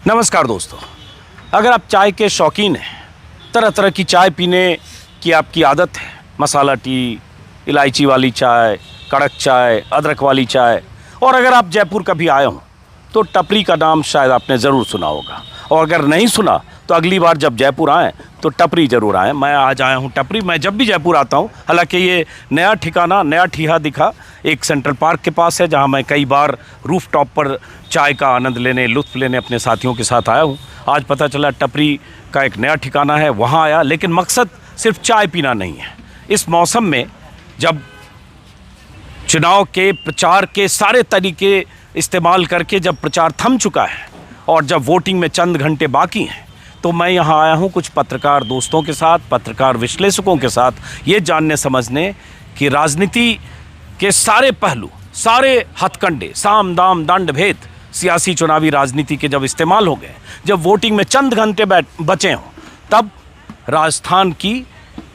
नमस्कार दोस्तों, अगर आप चाय के शौकीन हैं, तरह तरह की चाय पीने की आपकी आदत है, मसाला टी, इलायची वाली चाय, कड़क चाय, अदरक वाली चाय, और अगर आप जयपुर कभी आए हों तो टपरी का नाम शायद आपने ज़रूर सुना होगा, और अगर नहीं सुना तो अगली बार जब जयपुर आएँ तो टपरी ज़रूर आएँ। मैं आज आया हूँ टपरी। मैं जब भी जयपुर आता हूँ, हालांकि ये नया ठिकाना, नया ठिहा दिखा एक सेंट्रल पार्क के पास है, जहाँ मैं कई बार रूफ टॉप पर चाय का आनंद लेने, लुत्फ़ लेने अपने साथियों के साथ आया हूँ। आज पता चला टपरी का एक नया ठिकाना है, वहाँ आया। लेकिन मकसद सिर्फ चाय पीना नहीं है। इस मौसम में जब चुनाव के प्रचार के सारे तरीके इस्तेमाल करके जब प्रचार थम चुका है और जब वोटिंग में चंद घंटे बाकी हैं, तो मैं यहाँ आया हूँ कुछ पत्रकार दोस्तों के साथ, पत्रकार विश्लेषकों के साथ, ये जानने समझने कि राजनीति के सारे पहलू, सारे हथकंडे, साम दाम दंड भेद सियासी चुनावी राजनीति के जब इस्तेमाल हो गए, जब वोटिंग में चंद घंटे बचे हों, तब राजस्थान की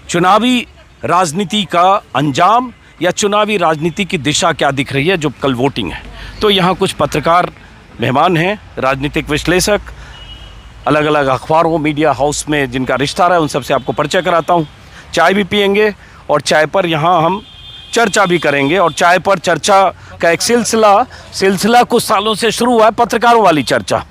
चुनावी राजनीति का अंजाम या चुनावी राजनीति की दिशा क्या दिख रही है, जो कल वोटिंग है। तो यहाँ कुछ पत्रकार मेहमान हैं, राजनीतिक विश्लेषक, अलग अलग अखबारों, मीडिया हाउस में जिनका रिश्ता रहा है, उन सबसे आपको परिचय कराता हूँ। चाय भी पियेंगे और चाय पर यहाँ हम चर्चा भी करेंगे। और चाय पर चर्चा का एक सिलसिला कुछ सालों से शुरू हुआ है, पत्रकारों वाली चर्चा।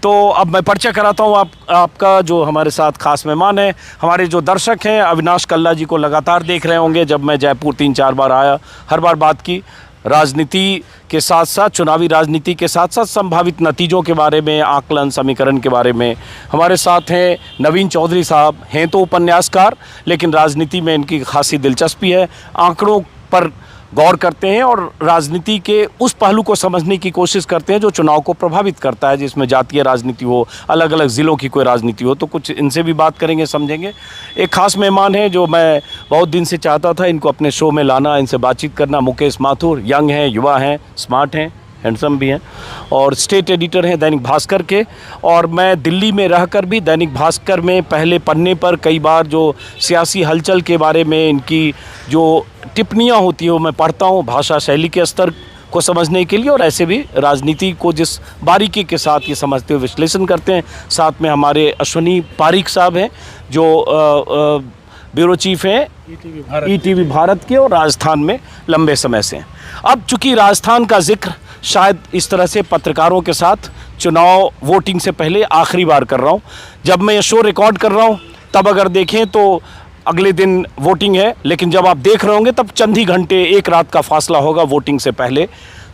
तो अब मैं परिचय कराता हूँ आपका जो हमारे साथ खास मेहमान है। हमारे जो दर्शक हैं, अविनाश कल्ला जी को लगातार देख रहे होंगे। जब मैं जयपुर 3-4 बार आया, हर बार बात की राजनीति के साथ साथ, चुनावी राजनीति के साथ साथ संभावित नतीजों के बारे में, आकलन समीकरण के बारे में। हमारे साथ हैं नवीन चौधरी साहब, हैं तो उपन्यासकार, लेकिन राजनीति में इनकी खासी दिलचस्पी है। आंकड़ों पर गौर करते हैं और राजनीति के उस पहलू को समझने की कोशिश करते हैं जो चुनाव को प्रभावित करता है, जिसमें जातीय राजनीति हो, अलग अलग ज़िलों की कोई राजनीति हो। तो कुछ इनसे भी बात करेंगे, समझेंगे। एक खास मेहमान है जो मैं बहुत दिन से चाहता था इनको अपने शो में लाना, इनसे बातचीत करना। मुकेश माथुर, यंग हैं, युवा हैं, स्मार्ट हैं, हैंडसम भी हैं, और स्टेट एडिटर हैं दैनिक भास्कर के। और मैं दिल्ली में रहकर भी दैनिक भास्कर में पहले पन्ने पर कई बार जो सियासी हलचल के बारे में इनकी जो टिप्पणियाँ होती हैं वो मैं पढ़ता हूँ, भाषा शैली के स्तर को समझने के लिए, और ऐसे भी राजनीति को जिस बारीकी के साथ ये समझते हुए विश्लेषण करते हैं। साथ में हमारे अश्विनी पारीक साहब हैं जो ब्यूरो चीफ हैं ईटीवी भारत के, और राजस्थान में लंबे समय से हैं। अब चूँकि राजस्थान का जिक्र शायद इस तरह से पत्रकारों के साथ चुनाव वोटिंग से पहले आखिरी बार कर रहा हूँ। जब मैं ये शो रिकॉर्ड कर रहा हूँ तब अगर देखें तो अगले दिन वोटिंग है, लेकिन जब आप देख रहे होंगे तब चंद ही घंटे, एक रात का फासला होगा वोटिंग से पहले।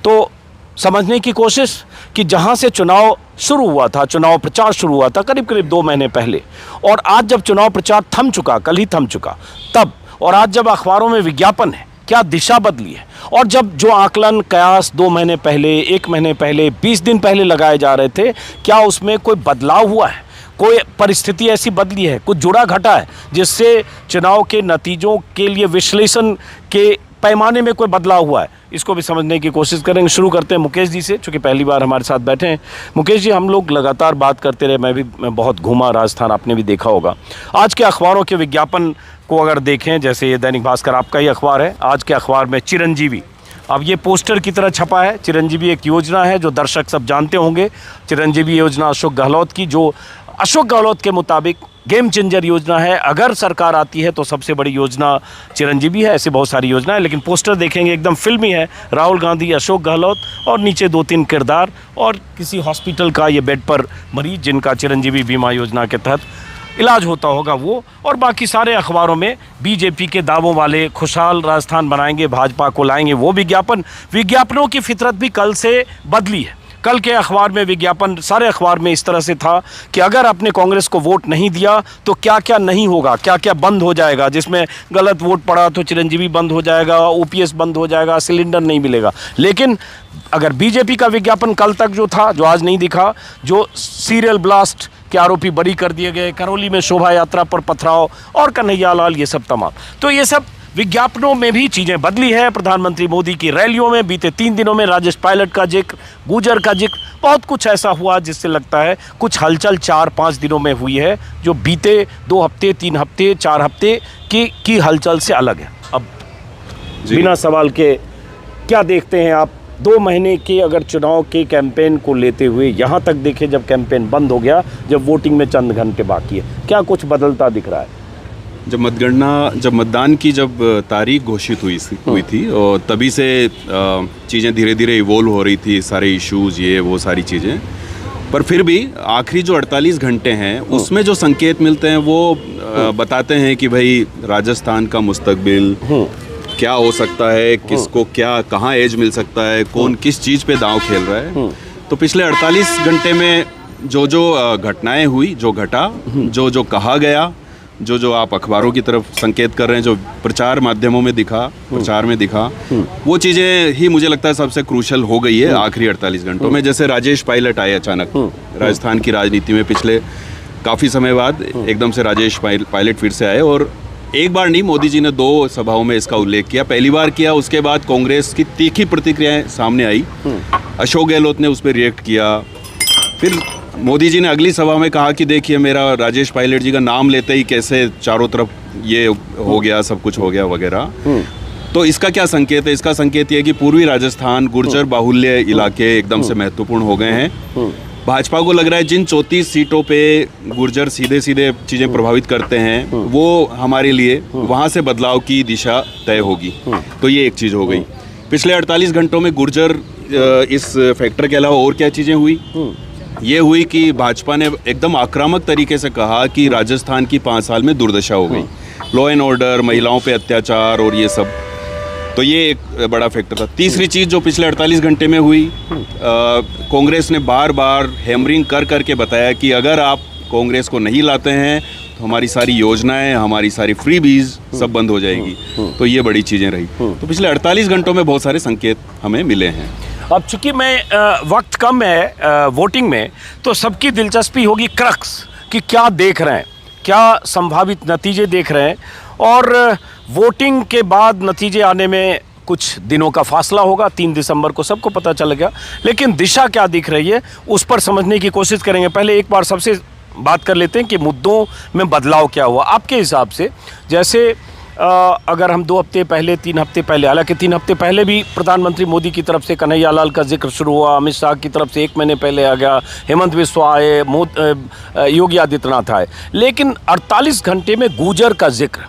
तो समझने की कोशिश कि जहाँ से चुनाव शुरू हुआ था, चुनाव प्रचार शुरू हुआ था करीब करीब 2 महीने पहले, और आज जब चुनाव प्रचार थम चुका, कल ही थम चुका, तब, और आज जब अखबारों में विज्ञापन है, क्या दिशा बदली है। और जब जो आकलन कयास 2 महीने पहले, 1 महीने पहले, 20 दिन पहले लगाए जा रहे थे, क्या उसमें कोई बदलाव हुआ है, कोई परिस्थिति ऐसी बदली है, कुछ जुड़ा घटा है जिससे चुनाव के नतीजों के लिए विश्लेषण के पैमाने में कोई बदलाव हुआ है। इसको भी समझने की कोशिश करेंगे। शुरू करते हैं मुकेश जी से, चूँकि पहली बार हमारे साथ बैठे हैं। मुकेश जी, हम लोग लगातार बात करते रहे, मैं बहुत घूमा राजस्थान, आपने भी देखा होगा। आज के अखबारों के विज्ञापन को अगर देखें, जैसे ये दैनिक भास्कर आपका ही अखबार है, आज के अखबार में चिरंजीवी, अब ये पोस्टर की तरह छपा है। चिरंजीवी एक योजना है जो दर्शक सब जानते होंगे। चिरंजीवी योजना अशोक गहलोत की, जो अशोक गहलोत के मुताबिक गेम चेंजर योजना है। अगर सरकार आती है तो सबसे बड़ी योजना चिरंजीवी है। ऐसी बहुत सारी योजना है, लेकिन पोस्टर देखेंगे एकदम फिल्मी है। राहुल गांधी, अशोक गहलोत, और नीचे 2-3 किरदार और किसी हॉस्पिटल का ये बेड पर मरीज जिनका चिरंजीवी बीमा योजना के तहत इलाज होता होगा वो। और बाकी सारे अखबारों में बीजेपी के दावों वाले खुशहाल राजस्थान बनाएंगे, भाजपा को लाएंगे, वो विज्ञापनों की फितरत भी कल से बदली है। कल के अखबार में विज्ञापन, सारे अखबार में इस तरह से था कि अगर आपने कांग्रेस को वोट नहीं दिया तो क्या क्या नहीं होगा, क्या क्या बंद हो जाएगा। जिसमें गलत वोट पड़ा तो चिरंजीवी बंद हो जाएगा, ओपीएस बंद हो जाएगा, सिलेंडर नहीं मिलेगा। लेकिन अगर बीजेपी का विज्ञापन कल तक जो था, जो आज नहीं दिखा, जो सीरियल ब्लास्ट के आरोपी बरी कर दिए गए, करौली में शोभा यात्रा पर पथराव और कन्हैया लाल, ये सब तमाम, तो ये सब विज्ञापनों में भी चीज़ें बदली है। प्रधानमंत्री मोदी की रैलियों में बीते 3 दिनों में राजेश पायलट का जिक्र, गुजर का जिक्र, बहुत कुछ ऐसा हुआ जिससे लगता है कुछ हलचल 4-5 दिनों में हुई है, जो बीते 2 हफ्ते, 3 हफ्ते, 4 हफ्ते की हलचल से अलग है। अब बिना सवाल के क्या देखते हैं आप 2 महीने के अगर चुनाव के कैंपेन को लेते हुए यहाँ तक देखें, जब कैंपेन बंद हो गया, जब वोटिंग में चंद घंटे बाकी है, क्या कुछ बदलता दिख रहा है? जब मतदान की तारीख घोषित हुई थी और तभी से चीज़ें धीरे धीरे इवोल्व हो रही थी, सारे इश्यूज ये वो सारी चीज़ें। पर फिर भी आखिरी जो 48 घंटे हैं उसमें जो संकेत मिलते हैं वो बताते हैं कि भाई राजस्थान का मुस्तकबिल क्या हो सकता है, किसको क्या कहाँ एज मिल सकता है, कौन किस चीज़ पे दांव खेल रहा है। तो पिछले 48 घंटे में जो घटनाएं हुई, जो घटा, जो कहा गया, जो आप अखबारों की तरफ संकेत कर रहे हैं, जो प्रचार माध्यमों में प्रचार में दिखा, वो चीज़ें ही मुझे लगता है सबसे क्रूशल हो गई है आखिरी 48 घंटों में। जैसे राजेश पायलट आए अचानक राजस्थान की राजनीति में, पिछले काफ़ी समय बाद एकदम से राजेश पायलट फिर से आए और एक बार नहीं, मोदी जी ने 2 सभाओं में इसका उल्लेख किया। पहली बार किया, उसके बाद कांग्रेस की तीखी प्रतिक्रियाएं सामने आई, अशोक गहलोत ने उस पर रिएक्ट किया। फिर मोदी जी ने अगली सभा में कहा कि देखिए मेरा राजेश पायलट जी का नाम लेते ही कैसे चारों तरफ ये हो गया, सब कुछ हो गया वगैरह। तो इसका क्या संकेत है? इसका संकेत ये है कि पूर्वी राजस्थान गुर्जर बाहुल्य इलाके एकदम से महत्वपूर्ण हो गए हैं। भाजपा को लग रहा है जिन 34 सीटों पे गुर्जर सीधे चीज़ें प्रभावित करते हैं, वो हमारे लिए वहाँ से बदलाव की दिशा तय होगी। तो ये एक चीज़ हो गई। पिछले 48 घंटों में गुर्जर इस फैक्टर के अलावा और क्या चीज़ें हुई? ये हुई कि भाजपा ने एकदम आक्रामक तरीके से कहा कि राजस्थान की 5 साल में दुर्दशा हो गई, लॉ एंड ऑर्डर, महिलाओं पे अत्याचार और ये सब। तो ये एक बड़ा फैक्टर था। तीसरी चीज़ जो पिछले 48 घंटे में हुई, कांग्रेस ने बार बार हैमरिंग कर के बताया कि अगर आप कांग्रेस को नहीं लाते हैं तो हमारी सारी योजनाएं, हमारी सारी फ्रीबीज सब बंद हो जाएगी। तो ये बड़ी चीज़ें रही। तो पिछले 48 घंटों में बहुत सारे संकेत हमें मिले हैं। अब चूंकि वक्त कम है वोटिंग में, तो सबकी दिलचस्पी होगी क्रक्स कि क्या देख रहे हैं, क्या संभावित नतीजे देख रहे हैं। और वोटिंग के बाद नतीजे आने में कुछ दिनों का फासला होगा, 3 दिसंबर को सबको पता चलेगा, लेकिन दिशा क्या दिख रही है उस पर समझने की कोशिश करेंगे। पहले एक बार सबसे बात कर लेते हैं कि मुद्दों में बदलाव क्या हुआ आपके हिसाब से। जैसे अगर हम 2 हफ्ते पहले, 3 हफ्ते पहले, हालांकि 3 हफ्ते पहले भी प्रधानमंत्री मोदी की तरफ से कन्हैया लाल का जिक्र शुरू हुआ, अमित शाह की तरफ से 1 महीने पहले आ गया, हेमंत बिस्वा आए, योगी आदित्यनाथ आए, लेकिन 48 घंटे में गुर्जर का जिक्र,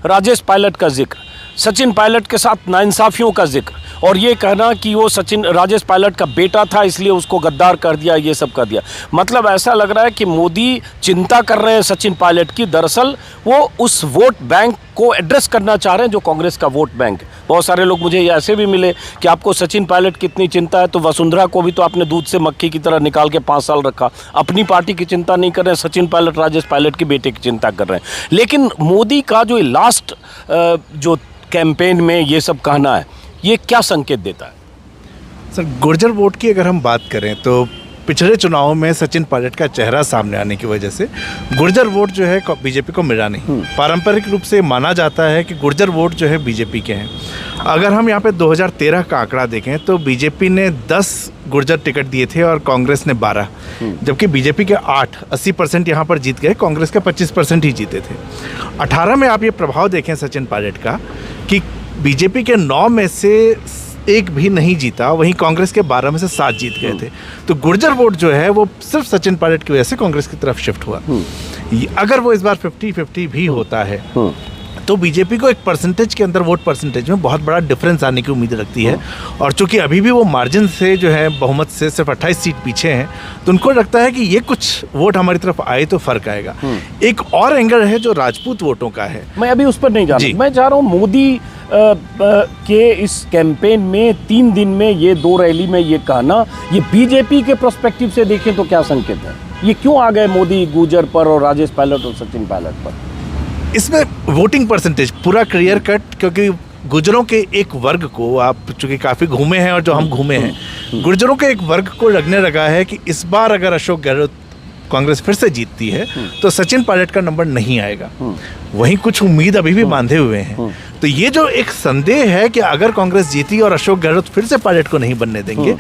राजेश पायलट का जिक्र, सचिन पायलट के साथ नाइंसाफियों का जिक्र, और ये कहना कि वो राजेश पायलट का बेटा था इसलिए उसको गद्दार कर दिया, ये सब कर दिया। मतलब ऐसा लग रहा है कि मोदी चिंता कर रहे हैं सचिन पायलट की। दरअसल वो उस वोट बैंक को एड्रेस करना चाह रहे हैं जो कांग्रेस का वोट बैंक है। बहुत सारे लोग मुझे ऐसे भी मिले कि आपको सचिन पायलट की इतनी चिंता है तो वसुंधरा को भी तो आपने दूध से मक्खी की तरह निकाल के 5 साल रखा। अपनी पार्टी की चिंता नहीं कर रहे हैं, सचिन पायलट राजेश पायलट के बेटे की चिंता कर रहे हैं। लेकिन मोदी का जो लास्ट जो कैंपेन में ये सब कहना है, ये क्या संकेत देता है? सर, गुर्जर वोट की अगर हम बात करें तो पिछले चुनावों में सचिन पायलट का चेहरा सामने आने की वजह से गुर्जर वोट जो है बीजेपी को मिला नहीं। पारंपरिक रूप से माना जाता है कि गुर्जर वोट जो है बीजेपी के हैं। अगर हम यहाँ पे 2013 का आंकड़ा देखें तो बीजेपी ने 10 गुर्जर टिकट दिए थे और कांग्रेस ने 12, जबकि बीजेपी के 8, 80% यहाँ पर जीत गए, कांग्रेस के 25% ही जीते थे। 18 में आप ये प्रभाव देखें सचिन पायलट का कि बीजेपी के 9 में से 1 भी नहीं जीता, वहीं कांग्रेस के 12 में से 7 जीत गए थे। तो गुर्जर वोट जो है वो सिर्फ सचिन पायलट की वजह से कांग्रेस की तरफ शिफ्ट हुआ। अगर वो इस बार 50-50 भी होता है तो बीजेपी को एक परसेंटेज के अंदर, वोट परसेंटेज में बहुत बड़ा डिफरेंस आने की उम्मीद रखती है। और चूंकि अभी भी वो मार्जिन से जो है बहुमत से सिर्फ 28 सीट पीछे हैं, तो उनको लगता है कि ये कुछ वोट हमारी तरफ आए तो फर्क आएगा। एक और एंगल है जो राजपूत वोटों का है। मैं अभी उस पर नहीं जा रहा, मैं चाह रहा हूँ मोदी के इस कैंपेन में 3 दिन में ये 2 रैली में ये कहना, ये बीजेपी के पर्सपेक्टिव से देखें तो क्या संकेत है? ये क्यों आ गए मोदी गुर्जर पर और राजेश पायलट और सचिन पायलट पर? इसमें वोटिंग परसेंटेज पूरा क्लियर कट, क्योंकि गुर्जरों के एक वर्ग को, आप चूंकि काफ़ी घूमे हैं और जो हम घूमे हैं, गुर्जरों के एक वर्ग को लगने लगा है कि इस बार अगर अशोक गहलोत कांग्रेस फिर से जीतती है तो सचिन पायलट का नंबर नहीं आएगा। वहीं कुछ उम्मीद अभी भी बांधे हुए हैं। तो ये जो एक संदेह है कि अगर कांग्रेस जीती और अशोक गहलोत फिर से पायलट को नहीं बनने देंगे,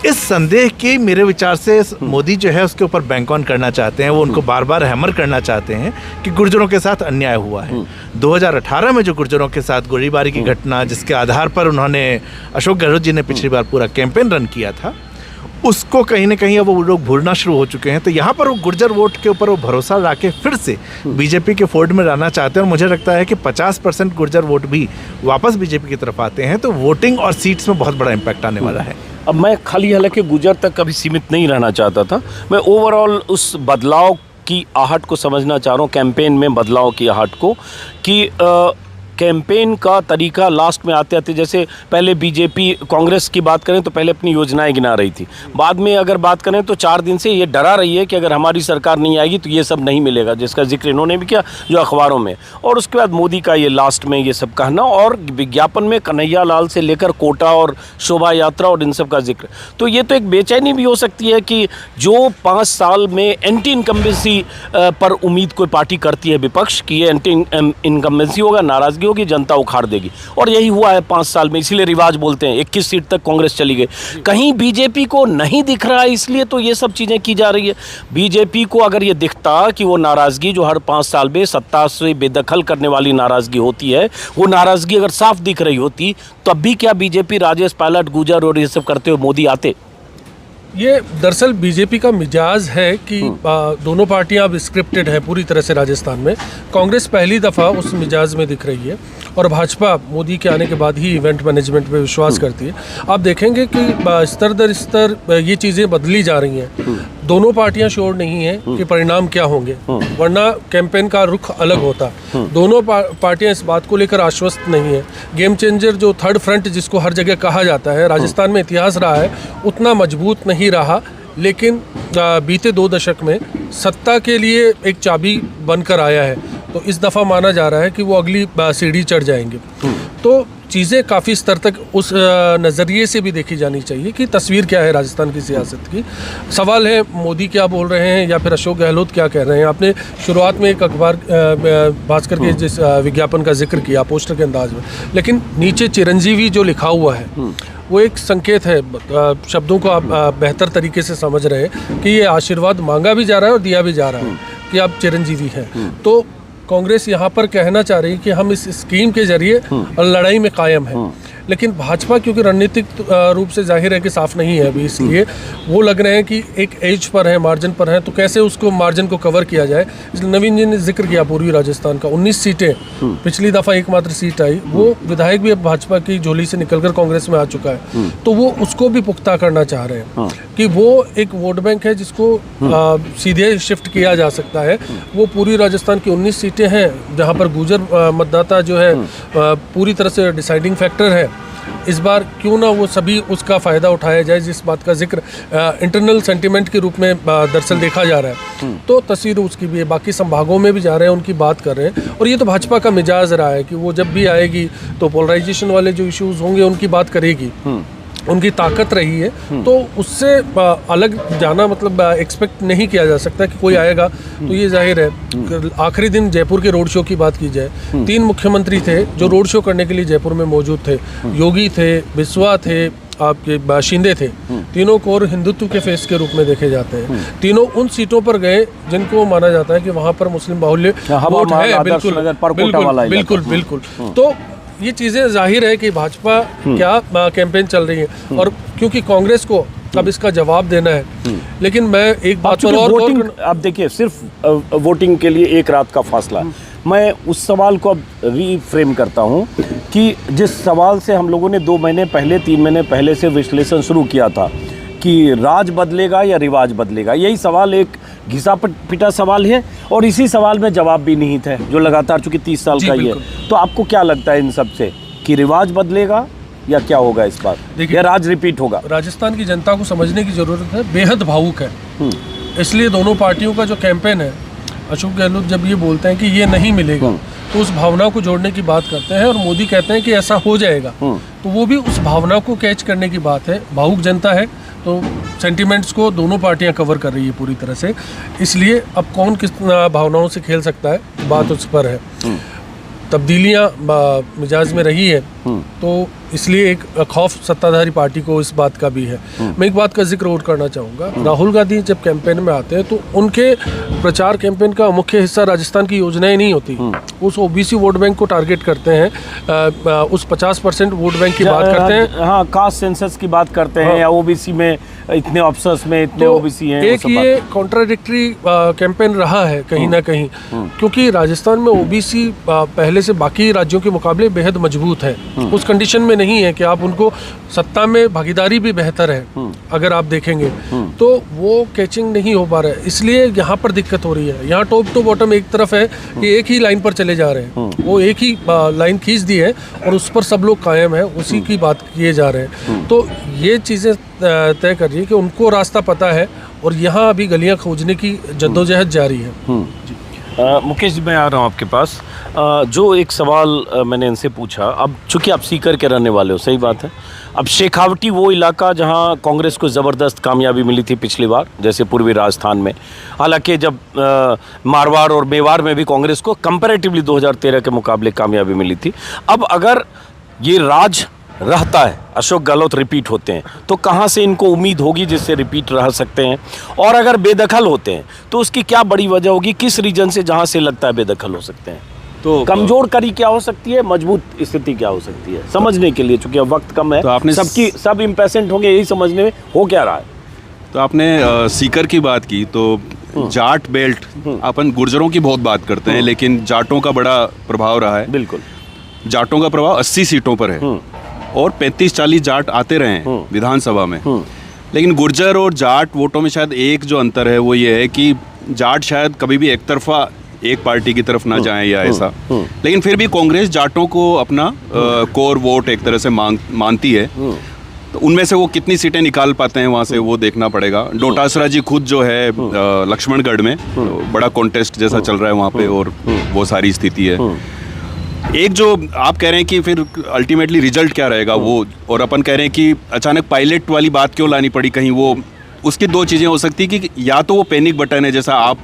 इस संदेह के मेरे विचार से मोदी जो है उसके ऊपर बैंक ऑन करना चाहते हैं, वो उनको बार बार हैमर करना चाहते हैं कि गुर्जरों के साथ अन्याय हुआ है। 2018 में जो गुर्जरों के साथ गोलीबारी की घटना, जिसके आधार पर उन्होंने अशोक गहलोत जी ने पिछली बार पूरा कैंपेन रन किया था, उसको कहीं ना कहीं अब वो लोग भूलना शुरू हो चुके हैं। तो यहाँ पर वो गुर्जर वोट के ऊपर वो भरोसा रख के फिर से बीजेपी के फोल्ड में रहना चाहते हैं, और मुझे लगता है कि 50% गुर्जर वोट भी वापस बीजेपी की तरफ आते हैं, तो वोटिंग और सीट्स में बहुत बड़ा इम्पैक्ट आने वाला है। अब मैं खाली हालांकि गुजर तक कभी सीमित नहीं रहना चाहता था, मैं ओवरऑल उस बदलाव की आहट को समझना चाह रहा हूँ, कैंपेन में बदलाव की आहट को, कि कैंपेन का तरीका लास्ट में आते आते, जैसे पहले बीजेपी कांग्रेस की बात करें तो पहले अपनी योजनाएं गिना रही थी, बाद में अगर बात करें तो 4 दिन से ये डरा रही है कि अगर हमारी सरकार नहीं आएगी तो ये सब नहीं मिलेगा, जिसका जिक्र इन्होंने भी किया जो अखबारों में, और उसके बाद मोदी का ये लास्ट में ये सब कहना, और विज्ञापन में कन्हैया लाल से लेकर कोटा और शोभा यात्रा और इन सब का जिक्र। तो ये तो एक बेचैनी भी हो सकती है कि जो 5 साल में एंटी इनकम्बेंसी पर उम्मीद कोई पार्टी करती है विपक्ष की, ये एंटी इनकम्बेंसी होगा, नाराजगी होगी, जनता उखाड़ देगी, और यही हुआ है 5 साल में। इसीलिए रिवाज बोलते हैं 21 सीट तक कांग्रेस चली गई, कहीं बीजेपी को नहीं दिख रहा है, इसलिए तो ये सब चीज़ें की जा रही है। बीजेपी को अगर ये दिखता कि वो नाराज़गी जो हर 5 साल में सत्ता से बेदखल करने वाली नाराज़गी होती है, वो नाराज़गी अगर साफ दिख रही होती, तब भी क्या बीजेपी राजेश पायलट, गुजर और ये सब करते हुए मोदी आते? ये दरअसल बीजेपी का मिजाज है कि दोनों पार्टियां अब स्क्रिप्टेड है पूरी तरह से राजस्थान में। कांग्रेस पहली दफ़ा उस मिजाज में दिख रही है, और भाजपा मोदी के आने के बाद ही इवेंट मैनेजमेंट पे विश्वास करती है। आप देखेंगे कि स्तर दर स्तर ये चीज़ें बदली जा रही हैं। दोनों पार्टियां श्योर नहीं हैं कि परिणाम क्या होंगे, वरना कैंपेन का रुख अलग होता। दोनों पार्टियां इस बात को लेकर आश्वस्त नहीं है। गेम चेंजर जो थर्ड फ्रंट जिसको हर जगह कहा जाता है, राजस्थान में इतिहास रहा है, उतना मजबूत नहीं रहा, लेकिन बीते 2 दशक में सत्ता के लिए एक चाबी बनकर आया है। तो इस दफ़ा माना जा रहा है कि वो अगली सीढ़ी चढ़ जाएंगे। तो चीज़ें काफ़ी स्तर तक उस नज़रिए से भी देखी जानी चाहिए कि तस्वीर क्या है राजस्थान की सियासत की। सवाल है मोदी क्या बोल रहे हैं या फिर अशोक गहलोत क्या कह रहे हैं। आपने शुरुआत में एक अखबार भास्कर के जिस विज्ञापन का जिक्र किया पोस्टर के अंदाज में, लेकिन नीचे चिरंजीवी जो लिखा हुआ है वो एक संकेत है, शब्दों को आप बेहतर तरीके से समझ रहे हैं कि ये आशीर्वाद मांगा भी जा रहा है और दिया भी जा रहा है कि आप चिरंजीवी हैं। तो कांग्रेस यहाँ पर कहना चाह रही है कि हम इस स्कीम के जरिए लड़ाई में कायम है, लेकिन भाजपा क्योंकि रणनीतिक रूप से जाहिर है कि साफ नहीं है अभी, इसलिए वो लग रहे हैं कि एक एज पर है, मार्जिन पर है, तो कैसे उसको मार्जिन को कवर किया जाए। इसलिए नवीन जी ने जिक्र किया पूर्वी राजस्थान का 19 सीटें, पिछली दफ़ा एकमात्र सीट आई, वो विधायक भी अब भाजपा की झोली से निकलकर कांग्रेस में आ चुका है, तो वो उसको भी पुख्ता करना चाह रहे हैं कि वो एक वोट बैंक है जिसको सीधे शिफ्ट किया जा सकता है। वो पूरी राजस्थान की 19 सीटें हैं जहाँ पर गुर्जर मतदाता जो है पूरी तरह से डिसाइडिंग फैक्टर है। इस बार क्यों ना वो सभी उसका फ़ायदा उठाया जाए, जिस बात का जिक्र इंटरनल सेंटिमेंट के रूप में दरअसल देखा जा रहा है। तो तस्वीर उसकी भी है, बाकी संभागों में भी जा रहे हैं, उनकी बात कर रहे हैं, और ये तो भाजपा का मिजाज रहा है कि वो जब भी आएगी तो पोलराइजेशन वाले जो इश्यूज़ होंगे उनकी बात करेगी, उनकी ताकत रही है। तो उससे अलग जाना मतलब एक्सपेक्ट नहीं किया जा सकता कि कोई आएगा। तो ये जाहिर है, आखिरी दिन जयपुर के रोड शो की बात की जाए, 3 मुख्यमंत्री थे जो रोड शो करने के लिए जयपुर में मौजूद थे। योगी थे, बिस्वा थे, आपके शिंदे थे। तीनों को और हिंदुत्व के फेस के रूप में देखे जाते हैं। तीनों उन सीटों पर गए जिनको माना जाता है कि वहाँ पर मुस्लिम बाहुल्य वोट है। बिल्कुल। तो ये चीज़ें जाहिर है कि भाजपा क्या कैंपेन चल रही है, और क्योंकि कांग्रेस को अब इसका जवाब देना है। लेकिन मैं एक बात पर और आप देखिए, सिर्फ वोटिंग के लिए एक रात का फासला। मैं उस सवाल को अब रीफ्रेम करता हूं कि जिस सवाल से हम लोगों ने 2 महीने पहले 3 महीने पहले से विश्लेषण शुरू किया था कि राज बदलेगा या रिवाज बदलेगा, यही सवाल एक घिसा पिटा सवाल है, और इसी सवाल में जवाब भी नहीं था जो लगातार चूंकि 30 साल का ही है। तो आपको क्या लगता है इन सब से कि रिवाज बदलेगा या क्या होगा इस बार, या राज रिपीट होगा? राजस्थान की जनता को समझने की ज़रूरत है, बेहद भावुक है। इसलिए दोनों पार्टियों का जो कैंपेन है, अशोक गहलोत जब ये बोलते हैं कि ये नहीं मिलेगा तो उस भावना को जोड़ने की बात करते हैं, और मोदी कहते हैं कि ऐसा हो जाएगा, तो वो भी उस भावना को कैच करने की बात है। भावुक जनता है, तो सेंटिमेंट्स को दोनों पार्टियां कवर कर रही है पूरी तरह से। इसलिए अब कौन किस भावनाओं से खेल सकता है, बात उस पर है। तब्दीलियाँ मिजाज में रही है, तो इसलिए एक खौफ सत्ताधारी पार्टी को इस बात का भी है। मैं एक बात का जिक्र और करना चाहूँगा, राहुल गांधी जब कैंपेन में आते हैं तो उनके प्रचार कैंपेन का मुख्य हिस्सा राजस्थान की योजनाएं नहीं होती। उस ओबीसी वोट बैंक को टारगेट करते हैं, उस 50% वोट बैंक की बात करते हैं। हाँ, कास्ट सेंसस की बात करते हैं, या ओबीसी में इतने ऑफिसर्स में इतने तो ओबीसी हैं। एक ये कॉन्ट्राडिक्टरी कैंपेन रहा है कहीं ना कहीं, क्योंकि राजस्थान में ओबीसी पहले से बाकी राज्यों के मुकाबले बेहद मजबूत है। उस कंडीशन में नहीं है कि आप उनको सत्ता में भागीदारी भी बेहतर है अगर आप देखेंगे, तो वो कैचिंग नहीं हो पा रहा है, इसलिए यहाँ पर दिक्कत हो रही है। यहाँ टॉप टू बॉटम एक तरफ है कि एक ही लाइन पर चले जा रहे हैं, वो एक ही लाइन खींच दी है और उस पर सब लोग कायम है, उसी की बात किए जा रहे हैं। तो ये चीज़ें तय कर रही है कि उनको रास्ता पता है और यहाँ अभी गलियाँ खोजने की जद्दोजहद जारी है। मुकेश जी, मैं आ रहा हूँ आपके पास। जो एक सवाल मैंने इनसे पूछा, अब चूंकि आप सीकर के रहने वाले हो, सही बात है, अब शेखावटी वो इलाका जहाँ कांग्रेस को ज़बरदस्त कामयाबी मिली थी पिछली बार, जैसे पूर्वी राजस्थान में, हालांकि जब मारवाड़ और मेवाड़ में भी कांग्रेस को कंपैरेटिवली 2013 के मुकाबले कामयाबी मिली थी। अब अगर ये राज रहता है, अशोक गहलोत रिपीट होते हैं, तो कहाँ से इनको उम्मीद होगी जिससे रिपीट रह सकते हैं? और अगर बेदखल होते हैं तो उसकी क्या बड़ी वजह होगी? किस रीजन से जहाँ से लगता है बेदखल हो सकते हैं? तो कमजोर कड़ी क्या हो सकती है, मजबूत स्थिति क्या हो सकती है, समझने के लिए, चूंकि अब वक्त कम है, तो आपने सब इम्पेशेंट होंगे यही समझने में हो क्या रहा है। तो आपने सीकर की बात की, तो जाट बेल्ट, अपन गुर्जरों की बहुत बात करते हैं, लेकिन जाटों का बड़ा प्रभाव रहा है। बिल्कुल, जाटों का प्रभाव 80 सीटों पर है और 35-40 जाट आते रहे हैं विधानसभा में। लेकिन गुर्जर और जाट वोटों में शायद एक जो अंतर है वो ये है कि जाट शायद कभी भी एक तरफा एक पार्टी की तरफ ना जाएं या ऐसा, लेकिन फिर भी कांग्रेस जाटों को अपना कोर वोट एक तरह से मानती है। तो उनमें से वो कितनी सीटें निकाल पाते हैं वहाँ से वो देखना पड़ेगा। डोटासरा जी खुद जो है लक्ष्मणगढ़ में बड़ा कॉन्टेस्ट जैसा चल रहा है वहाँ पे, और वो सारी स्थिति है। एक जो आप कह रहे हैं कि फिर अल्टीमेटली रिजल्ट क्या रहेगा वो, और अपन कह रहे हैं कि अचानक पायलट वाली बात क्यों लानी पड़ी कहीं, वो उसकी दो चीज़ें हो सकती कि या तो वो पैनिक बटन है जैसा आप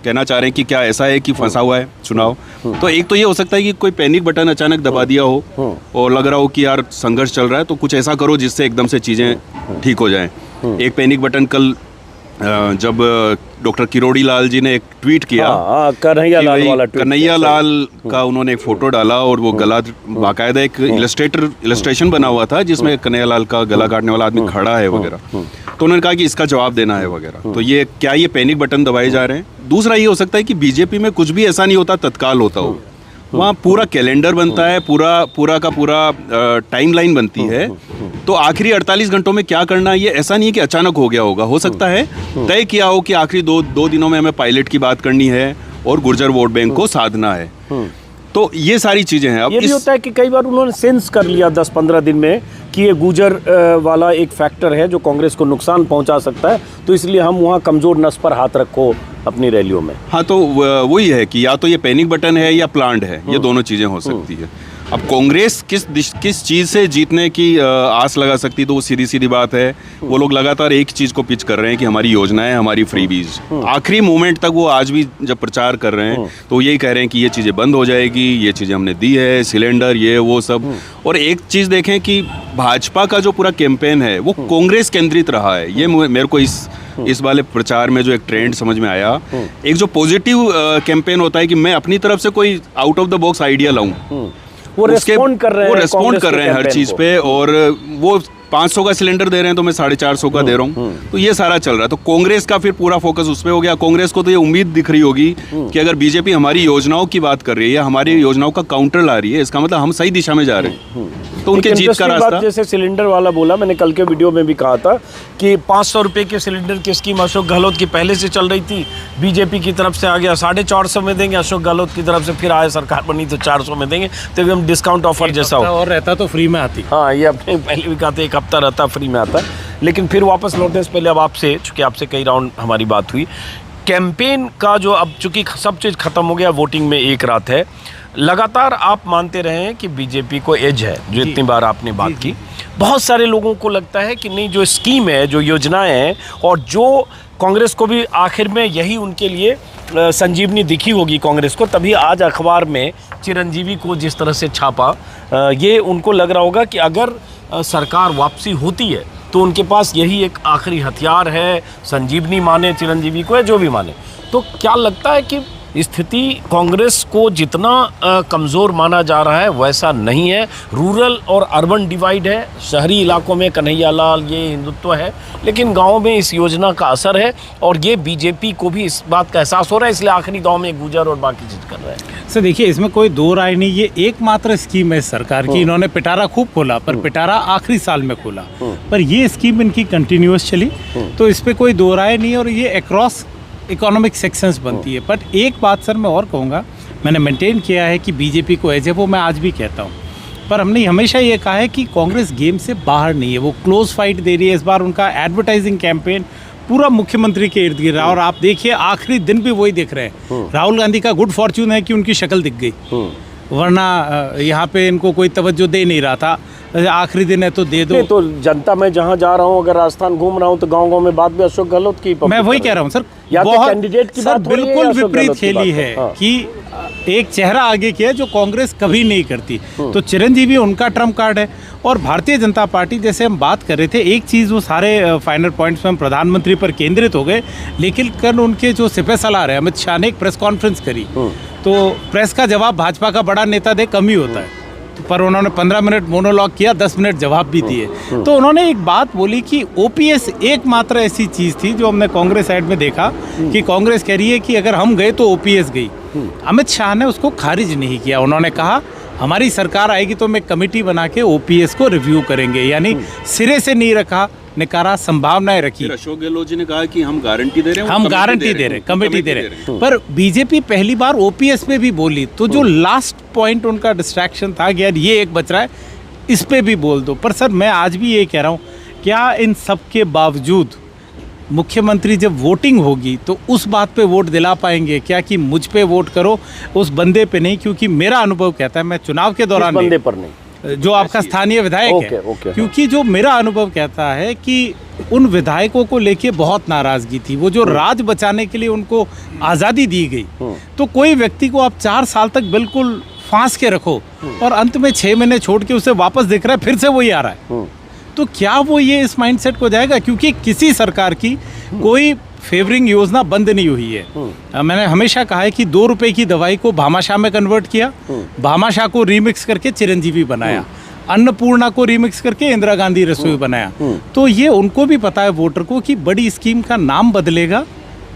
कहना चाह रहे हैं कि क्या ऐसा है कि फंसा हुआ है चुनाव, तो एक तो ये हो सकता है कि कोई पैनिक बटन अचानक दबा दिया हो और लग रहा हो कि यार संघर्ष चल रहा है तो कुछ ऐसा करो जिससे एकदम से चीज़ें ठीक हो जाएं। एक पैनिक बटन कल जब डॉक्टर किरोड़ी लाल जी ने एक ट्वीट किया, कन्हैया लाल का उन्होंने एक फोटो डाला और वो गला बाकायदा एक इलस्ट्रेशन बना हुआ था जिसमें कन्हैया लाल का गला काटने वाला आदमी खड़ा है वगैरह, तो उन्होंने कहा कि इसका जवाब देना है वगैरह। तो ये क्या ये पैनिक बटन दबाए जा रहे हैं? दूसरा ये हो सकता है कि बीजेपी में कुछ भी ऐसा नहीं होता तत्काल होता हो, वहाँ पूरा कैलेंडर बनता है, पूरा का पूरा टाइमलाइन बनती है, तो आखिरी 48 घंटों में क्या करना है ये ऐसा नहीं है कि अचानक हो गया होगा। हो सकता है तय किया हो कि आखिरी दो दिनों में हमें पायलट की बात करनी है और गुर्जर वोट बैंक को साधना है, तो ये सारी चीज़ें हैं। अब ये भी होता है कि कई बार उन्होंने सेंस कर लिया 10-15 दिन में कि ये गुर्जर वाला एक फैक्टर है जो कांग्रेस को नुकसान पहुंचा सकता है, तो इसलिए हम वहाँ कमज़ोर नस पर हाथ रखो अपनी रैलियों में। हाँ, तो वही है कि या तो ये पैनिक बटन है या प्लान्ड है, ये दोनों चीज़ें हो सकती है। अब कांग्रेस किस चीज़ से जीतने की आस लगा सकती, तो वो सीधी बात है, वो लोग लगातार एक चीज़ को पिच कर रहे हैं कि हमारी योजनाएं, हमारी फ्रीबीज। आखिरी मोमेंट तक वो आज भी जब प्रचार कर रहे हैं तो यही कह रहे हैं कि ये चीज़ें बंद हो जाएगी, ये चीज़ें हमने दी है, सिलेंडर ये वो सब। और एक चीज़ देखें कि भाजपा का जो पूरा कैंपेन है वो कांग्रेस केंद्रित रहा है। ये मेरे को इस वाले प्रचार में जो एक ट्रेंड समझ में आया, एक जो पॉजिटिव कैंपेन होता है कि मैं अपनी तरफ से कोई out of the box idea लाऊं, वो रेस्पॉन्ड कर रहे हैं हर चीज़ पे, और वो 500 का सिलेंडर दे रहे हैं तो मैं 450 का दे रहा हूँ, तो ये सारा चल रहा है। तो कांग्रेस का फिर पूरा फोकस उस पर हो गया। कांग्रेस को तो ये उम्मीद दिख रही होगी कि अगर बीजेपी हमारी योजनाओं की बात कर रही है या हमारी योजनाओं का काउंटर ला रही है, इसका मतलब हम सही दिशा में जा रहे हैं, तो उनके जीत का रास्ता। जैसे सिलेंडर वाला बोला, मैंने कल के वीडियो में भी कहा था कि 500 रुपये के सिलेंडर की स्कीम अशोक गहलोत की पहले से चल रही थी, बीजेपी की तरफ से आ गया 450 में देंगे, अशोक गहलोत की तरफ से फिर आए सरकार बनी तो 400 में देंगे, तो एकदम डिस्काउंट ऑफर जैसा हो। और रहता तो फ्री में आती। हाँ, ये अपने पहले भी कहा था, एक हफ्ता रहता फ्री में आता, लेकिन फिर वापस लौटने से पहले अब आपसे, चूँकि आपसे कई राउंड हमारी बात हुई, कैंपेन का जो अब चूँकि सब चीज़ खत्म हो गया, वोटिंग में एक रात है, लगातार आप मानते रहे हैं कि बीजेपी को एज है, जो इतनी बार आपने बात की। बहुत सारे लोगों को लगता है कि नहीं, जो स्कीम है, जो योजनाएं हैं और जो कांग्रेस को भी आखिर में यही उनके लिए संजीवनी दिखी होगी कांग्रेस को, तभी आज अखबार में चिरंजीवी को जिस तरह से छापा, ये उनको लग रहा होगा कि अगर सरकार वापसी होती है तो उनके पास यही एक आखिरी हथियार है, संजीवनी माने चिरंजीवी को या जो भी माने। तो क्या लगता है कि स्थिति कांग्रेस को जितना कमज़ोर माना जा रहा है वैसा नहीं है? रूरल और अर्बन डिवाइड है, शहरी इलाकों में कन्हैया लाल ये हिंदुत्व है, लेकिन गाँव में इस योजना का असर है और ये बीजेपी को भी इस बात का एहसास हो रहा है, इसलिए आखिरी दाव में गुजर और बाकी चीज़ कर रहे हैं। सर देखिए, इसमें कोई दो राय नहीं, ये एकमात्र स्कीम है सरकार की। इन्होंने पिटारा खूब खोला, पर पिटारा आखिरी साल में खोला, पर ये स्कीम इनकी कंटिन्यूअस चली, तो इस पर कोई दो राय नहीं, और ये अक्रॉस इकोनॉमिक सेक्शंस बनती है। बट एक बात सर मैं और कहूँगा, मैंने मेंटेन किया है कि बीजेपी को एज है, वो मैं आज भी कहता हूँ, पर हमने हमेशा ये कहा है कि कांग्रेस गेम से बाहर नहीं है, वो क्लोज फाइट दे रही है। इस बार उनका एडवर्टाइजिंग कैंपेन पूरा मुख्यमंत्री के इर्द गिर्द रहा, और आप देखिए आखिरी दिन भी वही दिख रहे हैं। राहुल गांधी का गुड फॉर्च्यून है कि उनकी शक्ल दिख गई, वरना यहाँ पे इनको कोई तवज्जो दे नहीं रहा था। आखिरी दिन है तो दे दो। तो जनता में जहाँ जा रहा हूँ, अगर राजस्थान घूम रहा हूँ तो गांव-गांव में बात भी अशोक गहलोत की, मैं वही कह रहा हूँ सर, या तो बहुत कैंडिडेट की सर बात हो रही है बिल्कुल या अशोक विपरीत गहलोत की खेली बात है हाँ। कि एक चेहरा आगे किया जो कांग्रेस कभी नहीं करती। तो चिरंजीवी उनका ट्रम्प कार्ड है, और भारतीय जनता पार्टी, जैसे हम बात कर रहे थे, एक चीज़ वो सारे फाइनल पॉइंट्स में हम प्रधानमंत्री पर केंद्रित हो गए, लेकिन कल उनके जो सिपह सलार है अमित शाह ने एक प्रेस कॉन्फ्रेंस करी, तो प्रेस का जवाब भाजपा का बड़ा नेता दे कम ही होता है, पर उन्होंने 15 मिनट मोनोलॉग किया, 10 मिनट जवाब भी दिए। तो उन्होंने एक बात बोली कि ओपीएस एकमात्र ऐसी चीज़ थी जो हमने कांग्रेस साइड में देखा कि कांग्रेस कह रही है कि अगर हम गए तो ओपीएस गई। अमित शाह ने उसको खारिज नहीं किया, उन्होंने कहा हमारी सरकार आएगी तो मैं कमेटी बना के ओपीएस को रिव्यू करेंगे, यानी सिरे से नहीं रखा, निकारा संभावनाएं रखी। फिर अशोक गहलोत जी ने कहा कि हम गारंटी दे रहे हैं, हम गारंटी दे रहे हैं, कमेटी दे रहे हैं। पर बीजेपी पहली बार ओपीएस पे भी बोली, तो जो लास्ट पॉइंट उनका डिस्ट्रैक्शन था कि यार ये एक बच रहा है, इस पे भी बोल दो। पर सर मैं आज भी ये कह रहा हूँ, क्या इन सब के बावजूद मुख्यमंत्री जब वोटिंग होगी तो उस बात पे वोट दिला पाएंगे क्या कि मुझ पे वोट करो, उस बंदे पे नहीं? क्योंकि मेरा अनुभव कहता है, मैं चुनाव के दौरान बंदे पर नहीं, जो आपका स्थानीय विधायक है, क्योंकि जो मेरा अनुभव कहता है कि उन विधायकों को लेके बहुत नाराजगी थी, वो जो राज बचाने के लिए उनको आज़ादी दी गई, तो कोई व्यक्ति को आप 4 साल तक बिल्कुल फांस के रखो और अंत में 6 महीने छोड़ के उसे वापस दिख रहा है फिर से वही आ रहा है, तो क्या वो ये इस माइंडसेट को जाएगा? क्योंकि किसी सरकार की कोई फेवरिंग योजना बंद नहीं हुई है। मैंने हमेशा कहा है कि 2 रुपए की दवाई को भामाशाह में कन्वर्ट किया, भामाशाह को रीमिक्स करके चिरंजीवी बनाया, अन्नपूर्णा को रीमिक्स करके इंदिरा गांधी रसोई बनाया। तो ये उनको भी पता है वोटर को कि बड़ी स्कीम का नाम बदलेगा,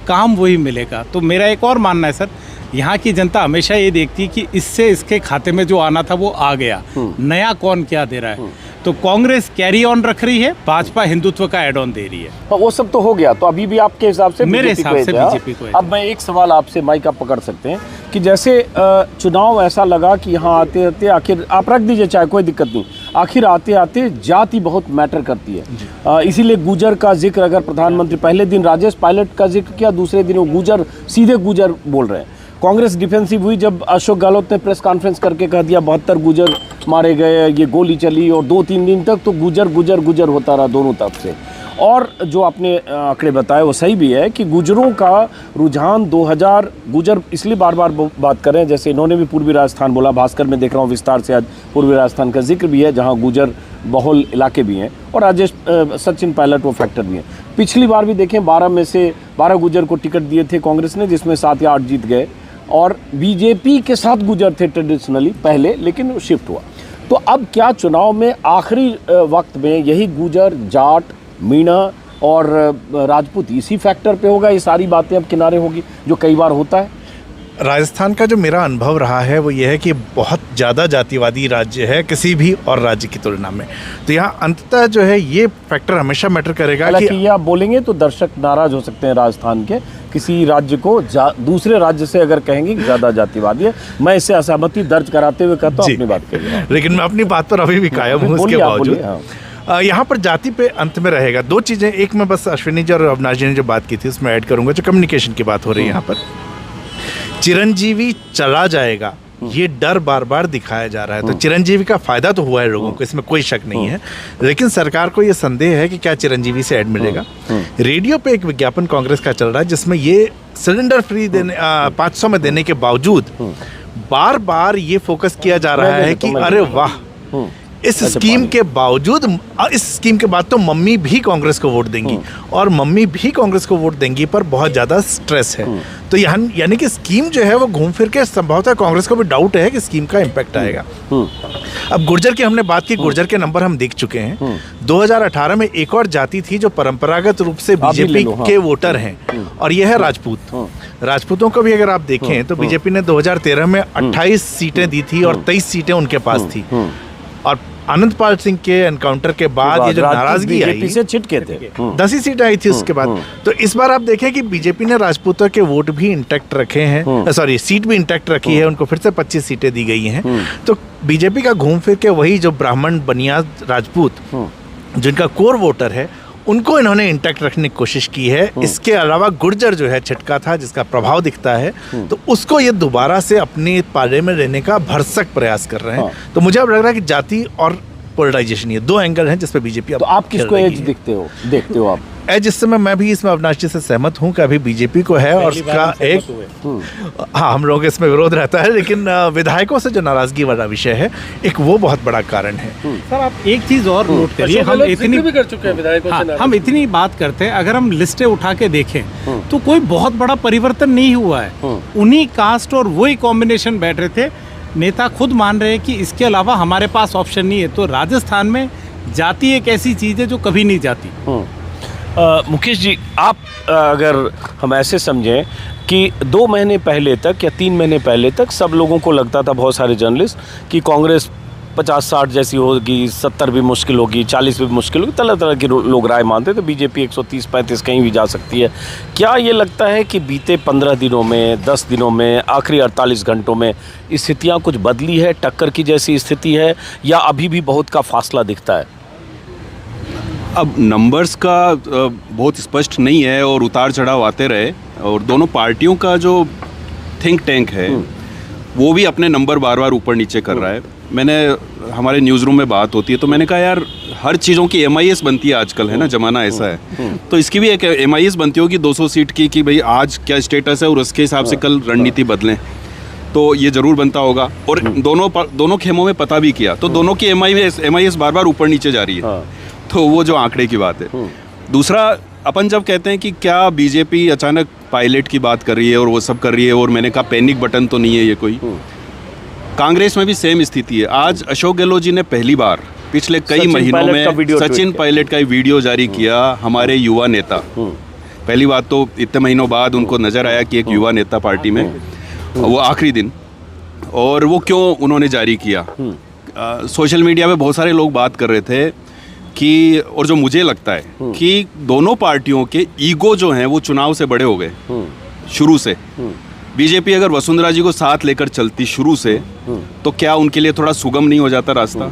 काम वही मिलेगा। तो मेरा एक और मानना है सर, यहाँ की जनता हमेशा ये देखती है कि इससे इसके खाते में जो आना था वो आ गया, नया कौन क्या दे रहा है। तो कांग्रेस कैरी ऑन रख रही है, भाजपा हिंदुत्व का एड ऑन दे रही है। वो सब तो हो गया, तो अभी भी आपके हिसाब से मेरे हिसाब से बीजेपी को। अब मैं एक सवाल आपसे माइक आप पकड़ सकते हैं कि जैसे चुनाव ऐसा लगा कि यहाँ आते आते आखिर आप रख दीजिए चाहे, कोई दिक्कत नहीं, आखिर आते आते जाति बहुत मैटर करती है। इसीलिए गुजर का जिक्र, अगर प्रधानमंत्री पहले दिन राजेश पायलट का जिक्र किया, दूसरे दिन वो गुजर, सीधे गुजर बोल रहे हैं। कांग्रेस डिफेंसिव हुई जब अशोक गहलोत ने प्रेस कॉन्फ्रेंस करके कह दिया 72 गुजर मारे गए, ये गोली चली, और 2-3 दिन तक तो गुजर गुजर गुजर होता रहा दोनों तरफ से। और जो आपने आंकड़े बताए वो सही भी है कि गुजरों का रुझान 2000 गुजर, इसलिए बार बार बात कर रहे हैं, जैसे इन्होंने भी पूर्वी राजस्थान बोला, भास्कर में देख रहा हूँ विस्तार से आज पूर्वी राजस्थान का जिक्र भी है जहाँ गुजर बहुल इलाके भी हैं, और राजेश सचिन पायलट वो फैक्टर भी हैं। पिछली बार भी देखें 12 में से 12 गुजर को टिकट दिए थे कांग्रेस ने, जिसमें 7 या 8 जीत गए, और बीजेपी के साथ गुजर थे ट्रेडिशनली पहले, लेकिन शिफ्ट हुआ। तो अब क्या चुनाव में आखिरी वक्त में यही गुजर, जाट, मीणा और राजपूत इसी फैक्टर पे होगा, ये सारी बातें अब किनारे होगी जो कई बार होता है? राजस्थान का जो मेरा अनुभव रहा है वो ये है कि बहुत ज़्यादा जातिवादी राज्य है किसी भी और राज्य की तुलना में। तो यहाँ अंततः जो है ये फैक्टर हमेशा मैटर करेगा कि ये आप बोलेंगे तो दर्शक नाराज हो सकते हैं राजस्थान के, किसी राज्य को दूसरे राज्य से अगर कहेंगे कि ज़्यादा जातिवादी है। मैं इससे असहमति दर्ज कराते हुए कहता हूँ अपनी बात के लिए, लेकिन मैं अपनी बात पर अभी भी कायम हूँ। उसके बावजूद यहाँ पर जाति पे अंत में रहेगा 2 चीज़ें। एक मैं बस अश्विनी जी और अविनाश जी ने जो बात की थी उसमें ऐड करूँगा, जो कम्युनिकेशन की बात हो रही है यहाँ पर। चिरंजीवी चला जाएगा ये डर बार बार दिखाया जा रहा है। तो चिरंजीवी का फायदा तो हुआ है लोगों को, इसमें कोई शक नहीं है, लेकिन सरकार को ये संदेह है कि क्या चिरंजीवी से ऐड मिलेगा। रेडियो पे एक विज्ञापन कांग्रेस का चल रहा है जिसमें ये सिलेंडर फ्री देने 500 में देने के बावजूद बार बार ये फोकस किया जा रहा है कि अरे वाह, इस स्कीम के बावजूद, इस स्कीम के बाद तो मम्मी भी कांग्रेस को वोट देंगी और मम्मी भी कांग्रेस को वोट देंगी पर बहुत ज़्यादा स्ट्रेस है। तो यानी कि स्कीम जो है वो घूम फिर के संभवतः कांग्रेस को भी डाउट है कि स्कीम का इम्पैक्ट आएगा। अब गुर्जर की हमने बात की, गुर्जर के नंबर हम देख चुके हैं। 2018 में एक और जाति थी जो परंपरागत रूप से बीजेपी के वोटर हैं और यह है राजपूत। राजपूतों को भी अगर आप देखें तो बीजेपी ने 2013 में 28 सीटें दी थी और 23 सीटें उनके पास थी। और आनंदपाल सिंह के एनकाउंटर के बाद ये जो नाराजगी आई, से छिटके थे 10 ही सीटें आई थी उसके बाद। तो इस बार आप देखें कि बीजेपी ने राजपूतों के वोट भी इंटैक्ट रखे हैं, सॉरी सीट भी इंटैक्ट रखी है, उनको फिर से 25 सीटें दी गई हैं। तो बीजेपी का घूम फिर के वही जो ब्राह्मण बनियाद राजपूत जिनका कोर वोटर है उनको इन्होंने इंटैक्ट रखने की कोशिश की है। इसके अलावा गुर्जर जो है छिटका था जिसका प्रभाव दिखता है, तो उसको ये दोबारा से अपने पाले में लेने का भरसक प्रयास कर रहे हैं। तो मुझे अब लग रहा है कि जाति और पोलराइजेशन, ये दो एंगल हैं जिस पे बीजेपी तो आप किसको एज देखते हो आप? एज इस समय मैं भी इसमें अविनाश जी से सहमत हूं कि अभी बीजेपी को है और उसका एक हाँ, हम लोगों के इसमें विरोध रहता है, लेकिन विधायकों से जो नाराजगी वाला विषय है एक वो बहुत बड़ा कारण है। सर आप एक चीज और नोट करिए, हम इतनी भी कर चुके हैं विधायकों से, हम इतनी बात करते हैं, अगर हम लिस्टें उठा के देखें तो कोई बहुत बड़ा परिवर्तन नहीं हुआ है। उन्हीं कास्ट और वही कॉम्बिनेशन बैठ रहे थे। नेता खुद मान रहे हैं कि इसके अलावा हमारे पास ऑप्शन नहीं है। तो राजस्थान में जाति एक ऐसी चीज है जो कभी नहीं जाती। मुकेश जी, आप अगर हम ऐसे समझें कि 2 महीने पहले तक या 3 महीने पहले तक सब लोगों को लगता था, बहुत सारे जर्नलिस्ट, कि कांग्रेस 50-60 जैसी होगी, 70 भी मुश्किल होगी, 40 भी मुश्किल होगी, तरह तरह के लोग राय मानते थे। बीजेपी 130-35 कहीं भी जा सकती है। क्या ये लगता है कि बीते 15 दिनों में, 10 दिनों में, आखिरी 48 घंटों में स्थितियाँ कुछ बदली है, टक्कर की जैसी स्थिति है, या अभी भी बहुत का फासला दिखता है? अब नंबर्स का बहुत स्पष्ट नहीं है और उतार चढ़ाव आते रहे, और दोनों पार्टियों का जो थिंक टैंक है वो भी अपने नंबर बार बार ऊपर नीचे कर रहा है। मैंने, हमारे न्यूज़ रूम में बात होती है तो मैंने कहा यार, हर चीज़ों की MIS बनती है आजकल, है ना, ज़माना ऐसा है। तो इसकी भी एक MIS बनती होगी 200 सीट की, कि भाई आज क्या स्टेटस है और उसके हिसाब से कल रणनीति बदलें। तो ये ज़रूर बनता होगा। और दोनों खेमों में पता भी किया तो दोनों की MIS बार बार ऊपर नीचे जा रही है। तो वो जो आंकड़े की बात है। दूसरा, अपन जब कहते हैं कि क्या बीजेपी अचानक पायलट की बात कर रही है और वो सब कर रही है, और मैंने कहा पैनिक बटन तो नहीं है ये कोई। कांग्रेस में भी सेम स्थिति है। आज अशोक गहलोत जी ने पहली बार पिछले कई महीनों में सचिन पायलट का वीडियो जारी किया, हमारे युवा नेता। पहली बात तो इतने महीनों बाद उनको नज़र आया कि एक युवा नेता पार्टी में, वो आखिरी दिन, और वो क्यों उन्होंने जारी किया। सोशल मीडिया पे बहुत सारे लोग बात कर रहे थे कि, और जो मुझे लगता है कि दोनों पार्टियों के ईगो जो हैं वो चुनाव से बड़े हो गए शुरू से। बीजेपी अगर वसुंधरा जी को साथ लेकर चलती शुरू से, तो क्या उनके लिए थोड़ा सुगम नहीं हो जाता रास्ता?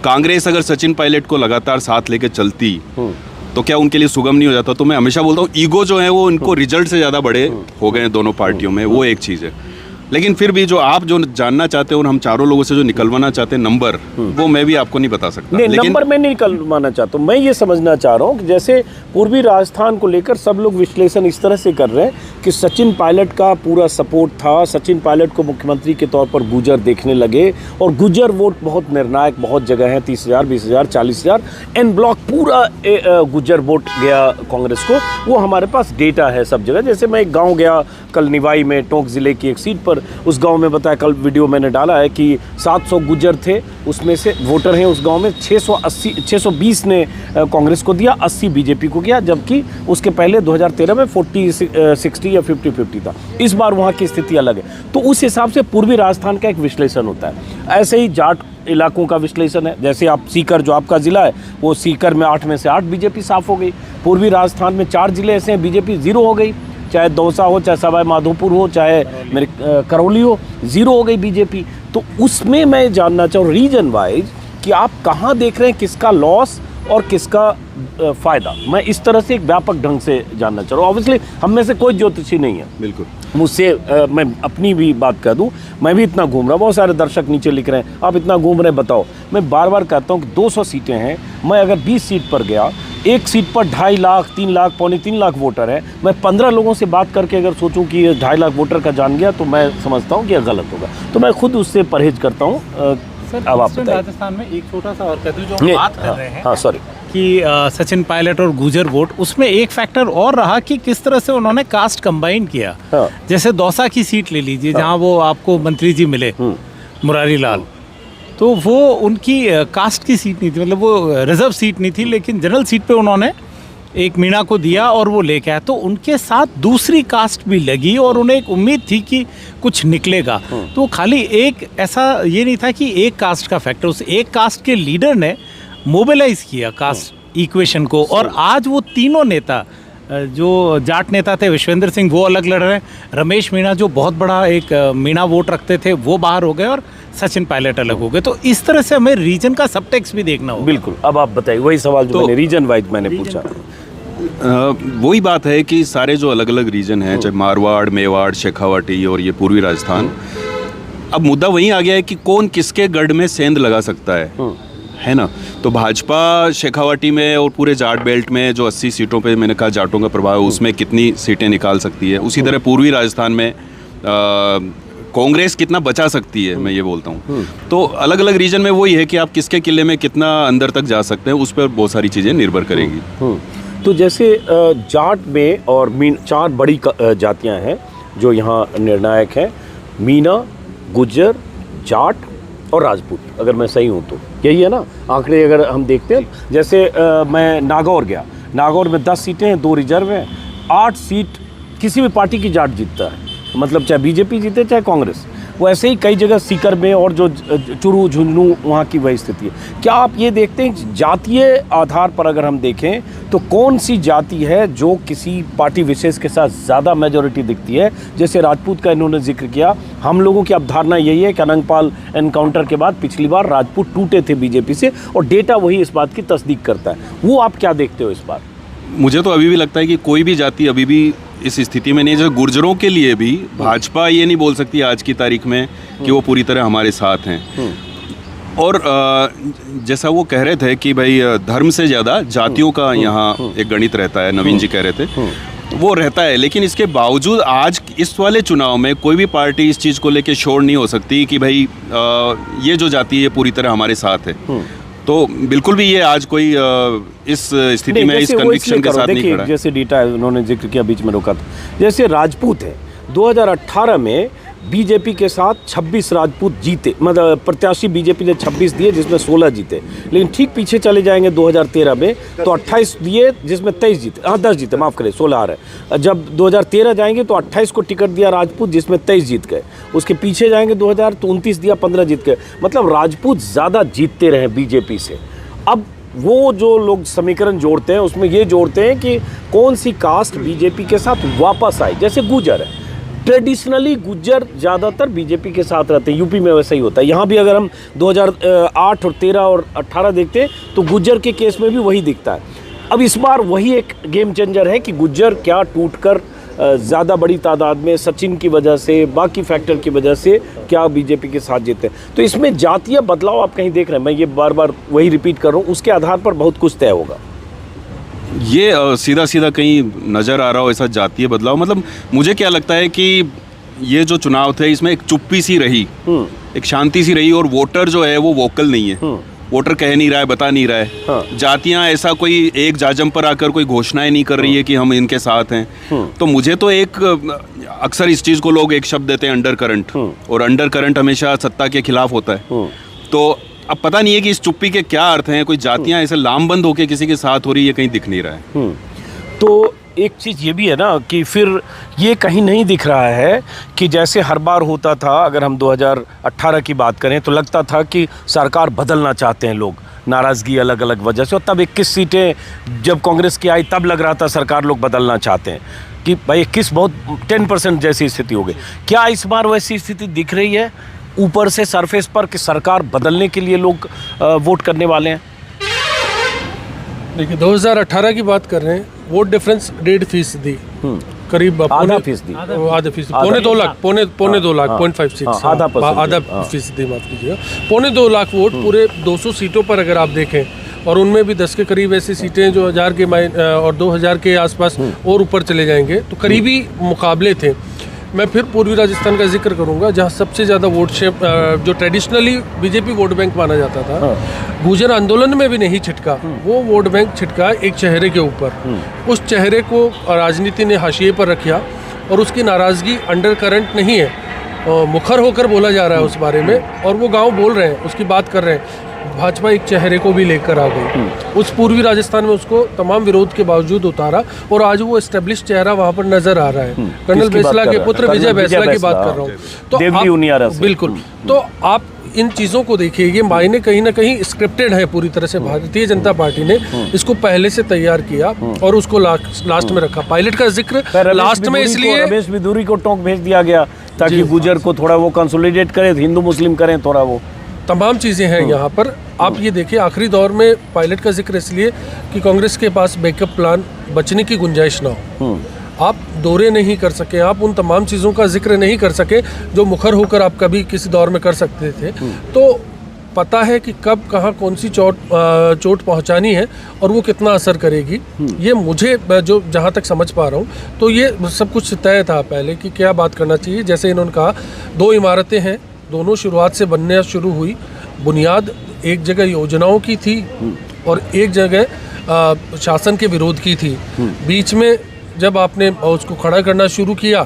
कांग्रेस अगर सचिन पायलट को लगातार साथ लेकर चलती तो क्या उनके लिए सुगम नहीं हो जाता? तो मैं हमेशा बोलता हूँ, ईगो जो है वो इनको रिजल्ट से ज़्यादा बड़े हो गए हैं दोनों पार्टियों में, वो एक चीज़ है। लेकिन फिर भी जो आप जो जानना चाहते हो और हम चारों लोगों से जो निकलवाना चाहते हैं नंबर, वो मैं भी आपको नहीं बता सकता। नहीं, नंबर मैं नहीं निकलवाना चाहता हूँ। मैं ये समझना चाह रहा हूँ कि जैसे पूर्वी राजस्थान को लेकर सब लोग विश्लेषण इस तरह से कर रहे हैं कि सचिन पायलट का पूरा सपोर्ट था, सचिन पायलट को मुख्यमंत्री के तौर पर गुर्जर देखने लगे, और गुर्जर वोट बहुत निर्णायक, बहुत जगह है, 30,000, 20,000, 40,000 एन ब्लॉक पूरा गुर्जर वोट गया कांग्रेस को। वो हमारे पास डेटा है सब जगह। जैसे मैं एक गाँव गया कल निवाई में, टोंक जिले की एक सीट पर, उस गांव में बताया, कल वीडियो मैंने डाला है कि 700 गुर्जर थे, उसमें से वोटर हैं उस गांव में 620 ने कांग्रेस को दिया, 80 बीजेपी को किया, जबकि उसके पहले 2013 में 40-60 या 50-50 था। इस बार वहाँ की स्थिति अलग है। तो उस हिसाब से पूर्वी राजस्थान का एक विश्लेषण होता है। ऐसे ही जाट इलाकों का विश्लेषण है। जैसे आप सीकर, जो आपका ज़िला है, वो सीकर में 8 में से 8 बीजेपी साफ हो गई। पूर्वी राजस्थान में 4 जिले ऐसे हैं बीजेपी 0 हो गई, चाहे दौसा हो, चाहे सवाई माधोपुर हो, चाहे मेरे करौली हो, 0 हो गई बीजेपी। तो उसमें मैं जानना चाहूँ रीजन वाइज कि आप कहाँ देख रहे हैं किसका लॉस और किसका फायदा, मैं इस तरह से एक व्यापक ढंग से जानना चाह रहा हूँ। ऑब्वियसली हम में से कोई ज्योतिषी नहीं है, बिल्कुल। मुझसे मैं अपनी भी बात कह दूं, मैं भी इतना घूम रहा हूँ, बहुत सारे दर्शक नीचे लिख रहे हैं आप इतना घूम रहे हैं, बताओ। मैं बार बार कहता हूँ कि 200 सीटें हैं, मैं अगर 20 सीट पर गया, एक सीट पर 2.5 लाख 3 लाख 3.25 लाख वोटर है, मैं 15 लोगों से बात करके अगर सोचूं कि ये 2.5 लाख वोटर का जान गया तो मैं समझता हूँ कि यह गलत होगा, तो मैं खुद उससे परहेज करता हूँ। सर, अब आप ईस्टर्न बताइए। राजस्थान में एक छोटा सा और कह दूं, जो हम बात कर रहे हैं हाँ सॉरी, कि सचिन पायलट और गुर्जर वोट, उसमें एक फैक्टर और रहा कि किस तरह से उन्होंने कास्ट कंबाइन किया। हाँ। जैसे दौसा की सीट ले लीजिए, जहां वो आपको मंत्री जी मिले, मुरारी लाल, तो वो उनकी कास्ट की सीट नहीं थी, मतलब वो रिजर्व सीट नहीं थी, लेकिन जनरल सीट पे उन्होंने एक मीणा को दिया और वो लेके आया। तो उनके साथ दूसरी कास्ट भी लगी और उन्हें एक उम्मीद थी कि कुछ निकलेगा। तो खाली एक ऐसा ये नहीं था कि एक कास्ट का फैक्टर, उस एक कास्ट के लीडर ने मोबिलाइज किया कास्ट इक्वेशन को, और आज वो तीनों नेता, जो जाट नेता थे विश्वेंद्र सिंह वो अलग लड़ रहे हैं, रमेश मीणा जो बहुत बड़ा एक मीणा वोट रखते थे वो बाहर हो गए, और सचिन पायलट अलग हो गए। तो इस तरह से हमें रीजन का सबटेक्स्ट भी देखना होगा। बिल्कुल। अब आप बताइए, वही सवाल जो मैंने रीजन वाइज मैंने पूछा। वही बात है कि सारे जो अलग अलग रीजन हैं, चाहे मारवाड़, मेवाड़, शेखावाटी और ये पूर्वी राजस्थान, अब मुद्दा वहीं आ गया है कि कौन किसके गढ़ में सेंध लगा सकता है ना। तो भाजपा शेखावाटी में और पूरे जाट बेल्ट में जो 80 सीटों पे मैंने कहा जाटों का प्रभाव है, उसमें कितनी सीटें निकाल सकती है। उसी तरह पूर्वी राजस्थान में कांग्रेस कितना बचा सकती है, मैं ये बोलता हूँ। तो अलग अलग रीजन में वही है कि आप किसके किले में कितना अंदर तक जा सकते हैं, उस पर बहुत सारी चीज़ें निर्भर करेंगी। तो जैसे जाट में और चार बड़ी जातियां हैं जो यहाँ निर्णायक हैं, मीणा, गुज्जर, जाट और राजपूत, अगर मैं सही हूँ तो यही है ना आंकड़े। अगर हम देखते हैं, जैसे मैं नागौर गया, नागौर में 10 सीटें हैं, 2 रिजर्व हैं, 8 सीट किसी भी पार्टी की जाट जीतता है, मतलब चाहे बीजेपी जीते चाहे कांग्रेस। वो ऐसे ही कई जगह सीकर में और जो चुरू झुंझुनू वहाँ की वही स्थिति है। क्या आप ये देखते हैं जातीय आधार पर अगर हम देखें तो कौन सी जाति है जो किसी पार्टी विशेष के साथ ज़्यादा मेजॉरिटी दिखती है? जैसे राजपूत का इन्होंने जिक्र किया, हम लोगों की अवधारणा यही है कि अनंगपाल एनकाउंटर के बाद पिछली बार राजपूत टूटे थे बीजेपी से, और डेटा वही इस बात की तस्दीक करता है। वो आप क्या देखते हो इस बार? मुझे तो अभी भी लगता है कि कोई भी जाति अभी भी इस स्थिति में नहीं है। जो गुर्जरों के लिए भी भाजपा ये नहीं बोल सकती आज की तारीख में कि वो पूरी तरह हमारे साथ हैं। और जैसा वो कह रहे थे कि भाई धर्म से ज़्यादा जातियों का यहाँ एक गणित रहता है, नवीन जी कह रहे थे, वो रहता है। लेकिन इसके बावजूद आज इस वाले चुनाव में कोई भी पार्टी इस चीज़ को लेके शोर नहीं हो सकती कि भाई ये जो जाति है पूरी तरह हमारे साथ है। तो बिल्कुल भी ये आज कोई इस स्थिति में इस कन्विक्शन के साथ नहीं खड़ा है। जैसे डेटा उन्होंने जिक्र किया, बीच में रोका था, जैसे राजपूत है, 2018 में बीजेपी के साथ 26 राजपूत जीते, मतलब प्रत्याशी बीजेपी ने 26 दिए जिसमें 16 जीते। लेकिन ठीक पीछे चले जाएंगे 2013 में तो 28 दिए जिसमें 23 जीते, 10 जीते, माफ़ करें 16 आ रहे हैं। जब 2013 जाएंगे तो 28 को टिकट दिया राजपूत जिसमें 23 जीत गए। उसके पीछे जाएंगे 2000 तो 29 दिया, 15 जीत गए। मतलब राजपूत ज़्यादा जीतते रहे बीजेपी से। अब वो जो लोग समीकरण जोड़ते हैं उसमें ये जोड़ते हैं कि कौन सी कास्ट बीजेपी के साथ वापस आई। जैसे गुज्जर है, ट्रेडिशनली गुज्जर ज़्यादातर बीजेपी के साथ रहते हैं, यूपी में वैसा ही होता है। यहाँ भी अगर हम 2008 और 13 और 18 देखते हैं तो गुज्जर के केस में भी वही दिखता है। अब इस बार वही एक गेम चेंजर है कि गुज्जर क्या टूटकर ज़्यादा बड़ी तादाद में सचिन की वजह से, बाकी फैक्टर की वजह से क्या बीजेपी के साथ जीते। तो इसमें जातीय बदलाव आप कहीं देख रहे हैं? मैं ये बार बार वही रिपीट कर रहा हूँ, उसके आधार पर बहुत कुछ तय होगा। ये सीधा सीधा कहीं नज़र आ रहा हो ऐसा जातीय बदलाव? मतलब मुझे क्या लगता है कि ये जो चुनाव थे इसमें एक चुप्पी सी रही, एक शांति सी रही, और वोटर जो है वो वोकल नहीं है। वोटर कह नहीं रहा है, बता नहीं रहा है। हाँ। जातियां ऐसा कोई एक जाजम पर आकर कोई घोषणाएं नहीं कर रही है कि हम इनके साथ हैं। तो मुझे तो एक अक्सर इस चीज़ को लोग एक शब्द देते हैं, अंडर करंट, और अंडर करंट हमेशा सत्ता के खिलाफ होता है। तो अब पता नहीं है कि इस चुप्पी के क्या अर्थ हैं। कोई जातियां ऐसे लामबंद होकर किसी के साथ हो रही है, कहीं दिख नहीं रहा है। तो एक चीज़ ये भी है ना कि फिर ये कहीं नहीं दिख रहा है कि जैसे हर बार होता था, अगर हम 2018 की बात करें तो लगता था कि सरकार बदलना चाहते हैं लोग, नाराज़गी अलग अलग वजह से, और तब 21 सीटें जब कांग्रेस की आई तब लग रहा था सरकार लोग बदलना चाहते हैं कि भाई 21 बहुत 10% जैसी स्थिति हो गई। क्या इस बार वैसी स्थिति दिख रही है ऊपर से सरफेस पर कि सरकार बदलने के लिए लोग वोट करने वाले हैं? देखिए 2018 की बात कर रहे हैं, वोट डिफरेंस 1.5% करीब आधा फीसदी, आधा फीसदी, पौने 2 लाख, पौने 2 लाख, 0.56, आधा फीसदी, माफ कीजिएगा, पौने 2 लाख वोट पूरे 200 सीटों पर अगर आप देखें, और उनमें भी 10 के करीब ऐसी सीटें जो 1000 के और 2000 के आसपास और ऊपर चले जाएंगे, तो करीबी मुकाबले थे। मैं फिर पूर्वी राजस्थान का जिक्र करूंगा, जहां सबसे ज़्यादा वोट शेप जो ट्रेडिशनली बीजेपी वोट बैंक माना जाता था, गुर्जर आंदोलन में भी नहीं छिटका, वो वोट बैंक छिटका एक चेहरे के ऊपर। उस चेहरे को राजनीति ने हाशिए पर रखा और उसकी नाराज़गी अंडर करंट नहीं है, मुखर होकर बोला जा रहा है उस बारे में, और वो गांव बोल रहे हैं, उसकी बात कर रहे हैं। भाजपा एक चेहरे को भी लेकर आ गई, उस पूर्वी राजस्थान में उसको तमाम विरोध के बावजूद उतारा, और आज वो एस्टेब्लिश चेहरा वहाँ पर नजर आ रहा है। कर्नल बैसला के पुत्र विजय बैसला की बात कर रहा हूँ। तो बिल्कुल, तो आप इन चीज़ों को देखिए, ये मायने कहीं ना कहीं स्क्रिप्टेड है पूरी तरह से। भारतीय जनता पार्टी ने इसको पहले से तैयार किया और उसको लास्ट में रखा। पायलट का जिक्र लास्ट में इसलिए रमेश बिधूरी को टोंक भेज दिया गया ताकि गुजर को थोड़ा वो कंसोलिडेट करे, हिंदू मुस्लिम करें थोड़ा, वो तमाम चीज़ें हैं यहाँ पर। आप ये देखिए, आखिरी दौर में पायलट का जिक्र इसलिए कि कांग्रेस के पास बैकअप प्लान बचने की गुंजाइश ना हो, आप दौरे नहीं कर सके, आप उन तमाम चीज़ों का जिक्र नहीं कर सके जो मुखर होकर आप कभी किसी दौर में कर सकते थे। तो पता है कि कब कहाँ कौन सी चोट पहुँचानी है और वो कितना असर करेगी। ये मुझे जो जहाँ तक समझ पा रहा हूँ, तो ये सब कुछ तय था पहले कि क्या बात करना चाहिए। जैसे इन्होंने कहा, 2 इमारतें हैं, दोनों शुरुआत से बनने शुरू हुई। बुनियाद एक जगह योजनाओं की थी और एक जगह शासन के विरोध की थी। बीच में जब आपने उसको खड़ा करना शुरू किया,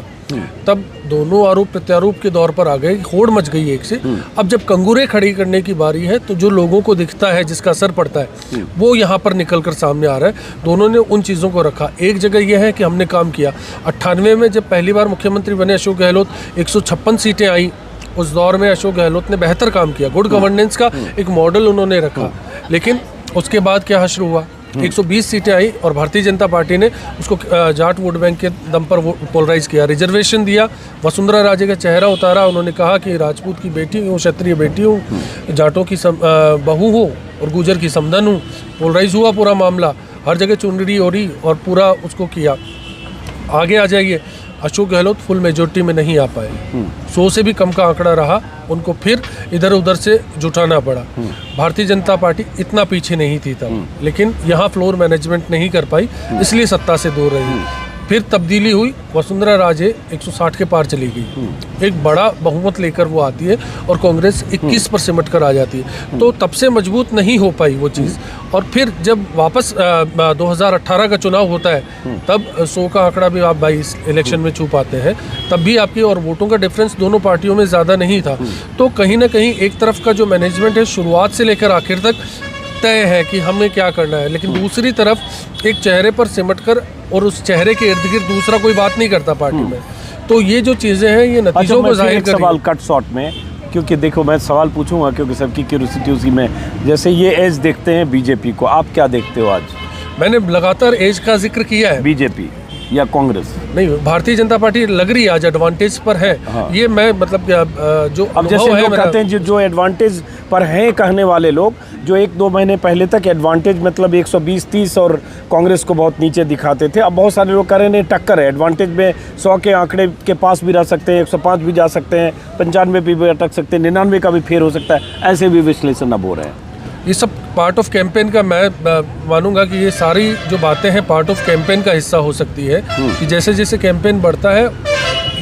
तब दोनों आरोप प्रत्यारोप के दौर पर आ गए, होड़ मच गई एक से। अब जब कंगूरे खड़ी करने की बारी है, तो जो लोगों को दिखता है, जिसका असर पड़ता है, वो यहाँ पर निकल कर सामने आ रहा है। दोनों ने उन चीज़ों को रखा। एक जगह यह है कि हमने काम किया। 98 में जब पहली बार मुख्यमंत्री बने अशोक गहलोत, 156 सीटें आई। उस दौर में अशोक गहलोत ने बेहतर काम किया, गुड गवर्नेंस का एक मॉडल उन्होंने रखा। लेकिन उसके बाद क्या हश्र हुआ, 120 सीटें आई और भारतीय जनता पार्टी ने उसको जाट वोट बैंक के दम पर पोलराइज किया, रिजर्वेशन दिया, वसुंधरा राजे का चेहरा उतारा। उन्होंने कहा कि राजपूत की बेटी हूँ, क्षत्रिय बेटी हूँ, जाटों की बहू हूँ और गुजर की समधन हूँ। पोलराइज हुआ पूरा मामला, हर जगह चुनरी हो रही और पूरा उसको किया। आगे आ जाइए, अशोक गहलोत फुल मेजोरिटी में नहीं आ पाए, 100 से भी कम का आंकड़ा रहा, उनको फिर इधर उधर से जुटाना पड़ा। भारतीय जनता पार्टी इतना पीछे नहीं थी तब, लेकिन यहाँ फ्लोर मैनेजमेंट नहीं कर पाई, इसलिए सत्ता से दूर रही। फिर तब्दीली हुई, वसुंधरा राजे 160 के पार चली गई, एक बड़ा बहुमत लेकर वो आती है और कांग्रेस 21 पर सिमट कर आ जाती है। तो तब से मजबूत नहीं हो पाई वो चीज़। और फिर जब वापस 2018 का चुनाव होता है, तब 100 का आंकड़ा भी आप 22 इलेक्शन में छू पाते हैं, तब भी आपकी और वोटों का डिफरेंस दोनों पार्टियों में ज़्यादा नहीं था। तो कहीं ना कहीं एक तरफ का जो मैनेजमेंट है, शुरुआत से लेकर आखिर तक तय है कि हमें क्या करना है, लेकिन दूसरी तरफ एक चेहरे पर सिमट कर और उस चेहरे के इर्द गिर्द दूसरा कोई बात नहीं करता पार्टी में। तो ये जो चीज़ें हैं, ये नतीजों को जाहिर कर रही है। सवाल कट शॉर्ट में, क्योंकि देखो मैं सवाल पूछूंगा क्योंकि सबकी क्यूरियोसिटी उसी में, जैसे ये एज देखते हैं बीजेपी को, आप क्या देखते हो आज? मैंने लगातार एज का जिक्र किया है। बीजेपी या कांग्रेस? नहीं, भारतीय जनता पार्टी लग रही है आज एडवांटेज पर है। हाँ। ये मैं मतलब जो अब जैसे लोग कहते हैं जो एडवांटेज पर हैं कहने वाले लोग, जो 1-2 महीने पहले तक एडवांटेज मतलब 120-30 और कांग्रेस को बहुत नीचे दिखाते थे, अब बहुत सारे लोग कह रहे हैं टक्कर है, एडवांटेज में 100 के आंकड़े के पास भी रह सकते हैं, 105 भी जा सकते हैं, 95 भी अटक सकते हैं, 99 का भी फेर हो सकता है, ऐसे भी विश्लेषण अब हो रहे हैं। ये सब पार्ट ऑफ कैंपेन का, मैं मानूंगा कि ये सारी जो बातें हैं पार्ट ऑफ कैंपेन का हिस्सा हो सकती है कि जैसे जैसे कैंपेन बढ़ता है,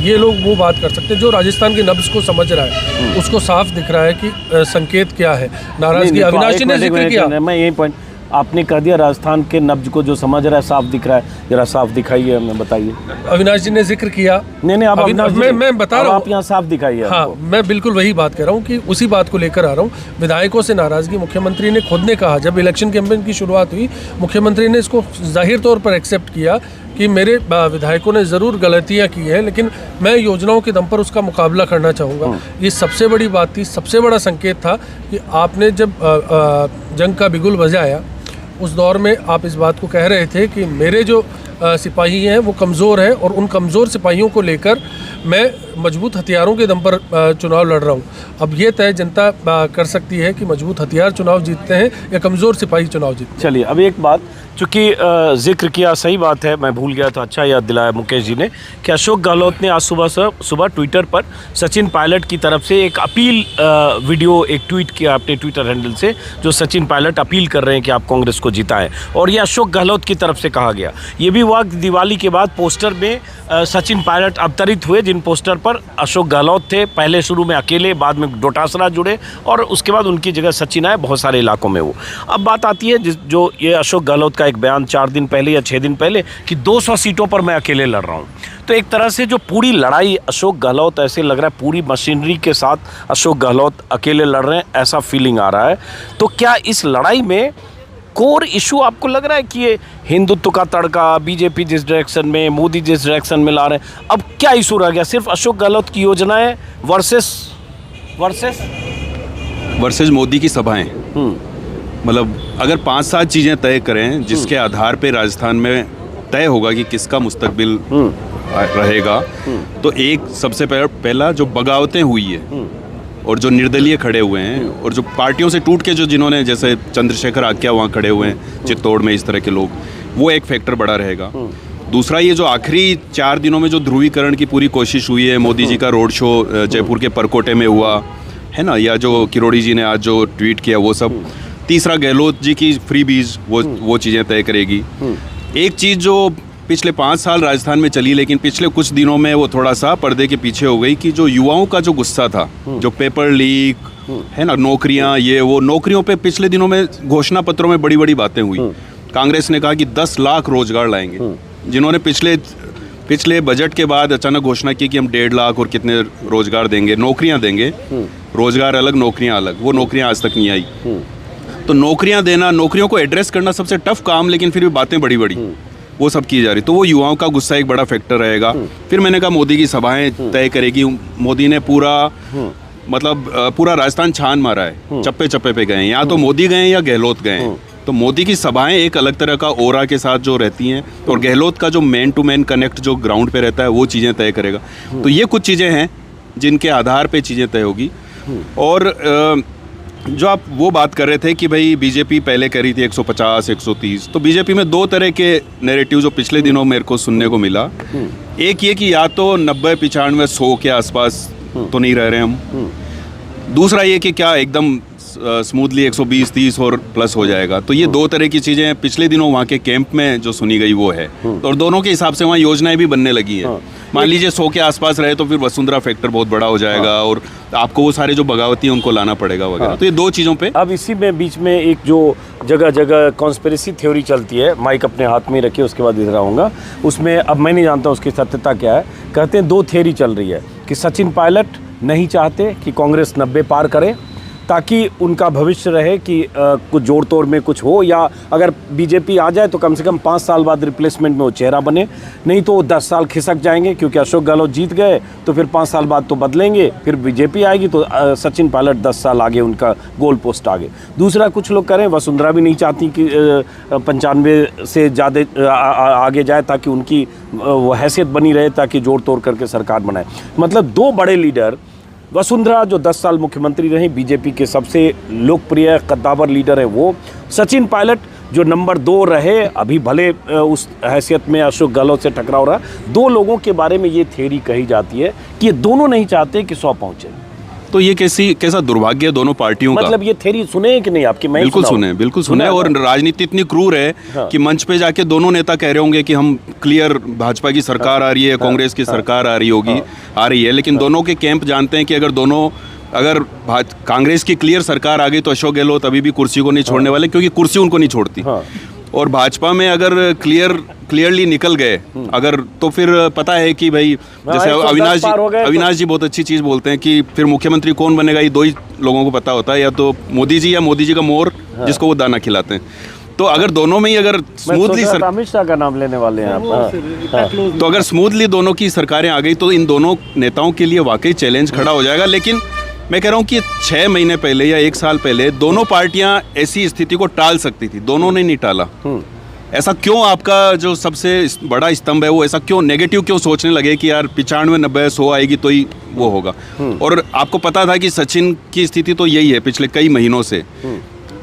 ये लोग वो बात कर सकते हैं। जो राजस्थान की नब्ज को समझ रहा है, उसको साफ दिख रहा है कि संकेत क्या है। नाराजगी अविनाश जी ने जिक्र किया, मैं यही पॉइंट आपने कह दिया, राजस्थान के नब्ज को जो समझ रहा है साफ दिख रहा है, जरा साफ दिखाइए, हमें बताइए। अविनाश जी ने जिक्र किया, नहीं आप मैं बता रहा हूँ, आप यहाँ साफ दिखाइए। हाँ, मैं बिल्कुल वही बात कर रहा हूँ कि उसी बात को लेकर आ रहा हूँ। विधायकों से नाराजगी, मुख्यमंत्री ने खुद ने कहा, जब इलेक्शन कैंपेन की शुरुआत हुई, मुख्यमंत्री ने इसको जाहिर तौर पर एक्सेप्ट किया कि मेरे विधायकों ने ज़रूर गलतियाँ की हैं, लेकिन मैं योजनाओं के दम पर उसका मुकाबला करना चाहूँगा। ये सबसे बड़ी बात थी, सबसे बड़ा संकेत था कि आपने जब जंग का बिगुल बजाया, उस दौर में आप इस बात को कह रहे थे कि मेरे जो सिपाही हैं वो कमज़ोर हैं, और उन कमज़ोर सिपाहियों को लेकर मैं मजबूत हथियारों के दम पर चुनाव लड़ रहा हूँ। अब ये तय जनता कर सकती है कि मजबूत हथियार चुनाव जीतते हैं या कमज़ोर सिपाही चुनाव जीतते हैं। चलिए, अब एक बात, चूँकि जिक्र किया, सही बात है, मैं भूल गया था, अच्छा याद दिलाया मुकेश जी ने, कि अशोक गहलोत ने आज सुबह ट्विटर पर सचिन पायलट की तरफ से एक अपील वीडियो, एक ट्वीट किया अपने ट्विटर हैंडल से, जो सचिन पायलट अपील कर रहे हैं कि आप कांग्रेस को जिताएं, और ये अशोक गहलोत की तरफ से कहा गया। ये भी हुआ दिवाली के बाद पोस्टर में सचिन पायलट अवतरित हुए, जिन पोस्टर पर अशोक गहलोत थे, पहले शुरू में अकेले, बाद में डोटासरा जुड़े, और उसके बाद उनकी जगह सचिन आए बहुत सारे इलाकों में वो। अब बात आती है जो ये अशोक गहलोत का एक बयान 4 दिन पहले या 6 दिन पहले कि 200 सीटों पर मैं अकेले लड़ रहा हूँ, तो एक तरह से जो पूरी लड़ाई अशोक गहलोत, ऐसे लग रहा है पूरी मशीनरी के साथ अशोक गहलोत अकेले लड़ रहे हैं, ऐसा फीलिंग आ रहा है। तो क्या इस लड़ाई में कोर इशू आपको लग रहा है कि ये हिंदुत्व का तड़का, बीजेपी जिस डायरेक्शन में, मोदी जिस डायरेक्शन में ला रहे हैं, अब क्या इशू रह गया? सिर्फ अशोक गहलोत की योजनाएं वर्सेस मोदी की सभाएं। मतलब अगर 5-7 चीज़ें तय करें जिसके आधार पे राजस्थान में तय होगा कि किसका मुस्तकबिल रहेगा, तो एक सबसे पहला जो बगावतें हुई है और जो निर्दलीय खड़े हुए हैं और जो पार्टियों से टूट के जो जिन्होंने, जैसे चंद्रशेखर आक्या वहाँ खड़े हुए हैं चित्तौड़ में, इस तरह के लोग, वो एक फैक्टर बड़ा रहेगा। दूसरा, ये जो आखिरी 4 दिनों में जो ध्रुवीकरण की पूरी कोशिश हुई है, मोदी जी का रोड शो जयपुर के परकोटे में हुआ है ना, या जो किरोड़ी जी ने आज जो ट्वीट किया वो सब। तीसरा, गहलोत जी की फ्री बीज, वो चीज़ें तय करेगी। एक चीज़ जो पिछले 5 साल राजस्थान में चली, लेकिन पिछले कुछ दिनों में वो थोड़ा सा पर्दे के पीछे हो गई, कि जो युवाओं का जो गुस्सा था, जो पेपर लीक है ना, नौकरियां, ये वो नौकरियों पे पिछले दिनों में घोषणा पत्रों में बड़ी बड़ी बातें हुई। कांग्रेस ने कहा कि 10 लाख रोजगार लाएंगे, जिन्होंने पिछले बजट के बाद अचानक घोषणा की कि हम 1.5 लाख और कितने रोजगार देंगे, नौकरियां देंगे। रोजगार अलग, नौकरियां अलग, वो नौकरियां आज तक नहीं आई। तो नौकरियां देना, नौकरियों को एड्रेस करना सबसे टफ काम, लेकिन फिर भी बातें बड़ी बड़ी वो सब की जा रही, तो वो युवाओं का गुस्सा एक बड़ा फैक्टर रहेगा। फिर मैंने कहा मोदी की सभाएं तय करेगी। मोदी ने पूरा राजस्थान छान मारा है, चप्पे चप्पे पे गए हैं, या तो मोदी गए या गहलोत गए हैं। तो मोदी की सभाएं एक अलग तरह का ओरा के साथ जो रहती हैं, और गहलोत का जो मैन टू मैन कनेक्ट जो ग्राउंड पे रहता है, वो चीज़ें तय करेगा। तो ये कुछ चीज़ें हैं जिनके आधार पे चीज़ें तय होगी। और जो आप वो बात कर रहे थे कि भाई बीजेपी पहले कह रही थी 150, 130, तो बीजेपी में 2 तरह के नैरेटिव जो पिछले दिनों मेरे को सुनने को मिला। एक ये कि या तो 90, 95, 100 के आसपास तो नहीं रह रहे हम। दूसरा ये कि क्या एकदम स्मूथली 120, 30 और प्लस हो जाएगा। तो ये 2 तरह की चीज़ें पिछले दिनों वहाँ के कैंप में जो सुनी गई वो है, और दोनों के हिसाब से वहाँ योजनाएं भी बनने लगी हैं। मान लीजिए 100 के आसपास रहे तो फिर वसुंधरा फैक्टर बहुत बड़ा हो जाएगा, और आपको वो सारे जो बगावती हैं उनको लाना पड़ेगा वगैरह। तो ये 2 चीज़ों पे। अब इसी में बीच में एक जो जगह जगह कॉन्स्पिरेसी थ्योरी चलती है, माइक अपने हाथ में रखिए, उसके बाद इधर आऊँगा, उसमें अब मैं नहीं जानता उसकी सत्यता क्या है। कहते हैं 2 थ्योरी चल रही है कि सचिन पायलट नहीं चाहते कि कांग्रेस 90 पार करे, ताकि उनका भविष्य रहे कि कुछ जोड़ तोड़ में कुछ हो, या अगर बीजेपी आ जाए तो कम से कम 5 साल बाद रिप्लेसमेंट में वो चेहरा बने, नहीं तो वो 10 साल खिसक जाएंगे, क्योंकि अशोक गहलोत जीत गए तो फिर 5 साल बाद तो बदलेंगे, फिर बीजेपी आएगी तो सचिन पायलट 10 साल आगे, उनका गोल पोस्ट आगे। दूसरा, कुछ लोग करें वसुंधरा भी नहीं चाहती कि 95 से ज़्यादा आगे जाए, ताकि उनकी वो हैसियत बनी रहे, ताकि जोड़ तोड़ करके सरकार बनाए। मतलब 2 बड़े लीडर, वसुंधरा जो 10 साल मुख्यमंत्री रही, बीजेपी के सबसे लोकप्रिय कद्दावर लीडर है वो, सचिन पायलट जो नंबर 2 रहे, अभी भले उस हैसियत में अशोक गहलोत से टकराव रहा। 2 लोगों के बारे में ये थ्योरी कही जाती है कि ये दोनों नहीं चाहते कि 100 पहुंचे। तो ये कैसा दुर्भाग्य है दोनों पार्टियों का। मतलब ये थ्योरी सुने कि नहीं आपकी? बिल्कुल सुने। और राजनीति इतनी क्रूर है कि मंच पे जाके दोनों नेता कह रहे होंगे कि हम क्लियर, भाजपा की सरकार आ रही है, कांग्रेस की सरकार आ रही है, लेकिन दोनों के कैंप जानते हैं कि अगर कांग्रेस की क्लियर सरकार आ गई तो अशोक गहलोत अभी भी कुर्सी को नहीं छोड़ने वाले, क्योंकि कुर्सी उनको नहीं छोड़ती। और भाजपा में अगर क्लियरली निकल गए अगर, तो फिर पता है कि भाई, जैसे अविनाश जी बहुत अच्छी चीज़ बोलते हैं कि फिर मुख्यमंत्री कौन बनेगा, ये 2 ही लोगों को पता होता है, या तो मोदी जी या मोदी जी का मोर, जिसको वो दाना खिलाते हैं। तो अगर दोनों में ही अगर स्मूथली अमित शाह का नाम लेने वाले हैं आप, तो अगर स्मूथली दोनों की सरकारें आ गई तो इन दोनों नेताओं के लिए वाकई चैलेंज खड़ा हो जाएगा। लेकिन मैं कह रहा हूँ कि 6 महीने पहले या 1 साल पहले दोनों पार्टियां ऐसी स्थिति को टाल सकती थी, दोनों ने नहीं टाला। ऐसा क्यों आपका जो सबसे बड़ा स्तंभ है वो ऐसा क्यों नेगेटिव क्यों सोचने लगे कि यार 95, 90, 100 आएगी तो ही वो होगा? और आपको पता था कि सचिन की स्थिति तो यही है पिछले कई महीनों से।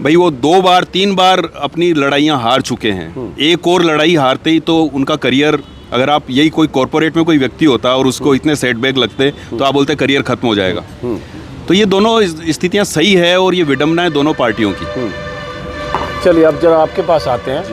भाई वो 2 बार 3 बार अपनी लड़ाइयाँ हार चुके हैं। एक और लड़ाई हारते ही तो उनका करियर, अगर आप यही कोई कॉरपोरेट में कोई व्यक्ति होता और उसको इतने सेटबैक लगते तो आप बोलते करियर खत्म हो जाएगा। तो ये दोनों स्थितियाँ सही है और ये विडम्बना है दोनों पार्टियों की। चलिए अब जरा आपके पास आते हैं,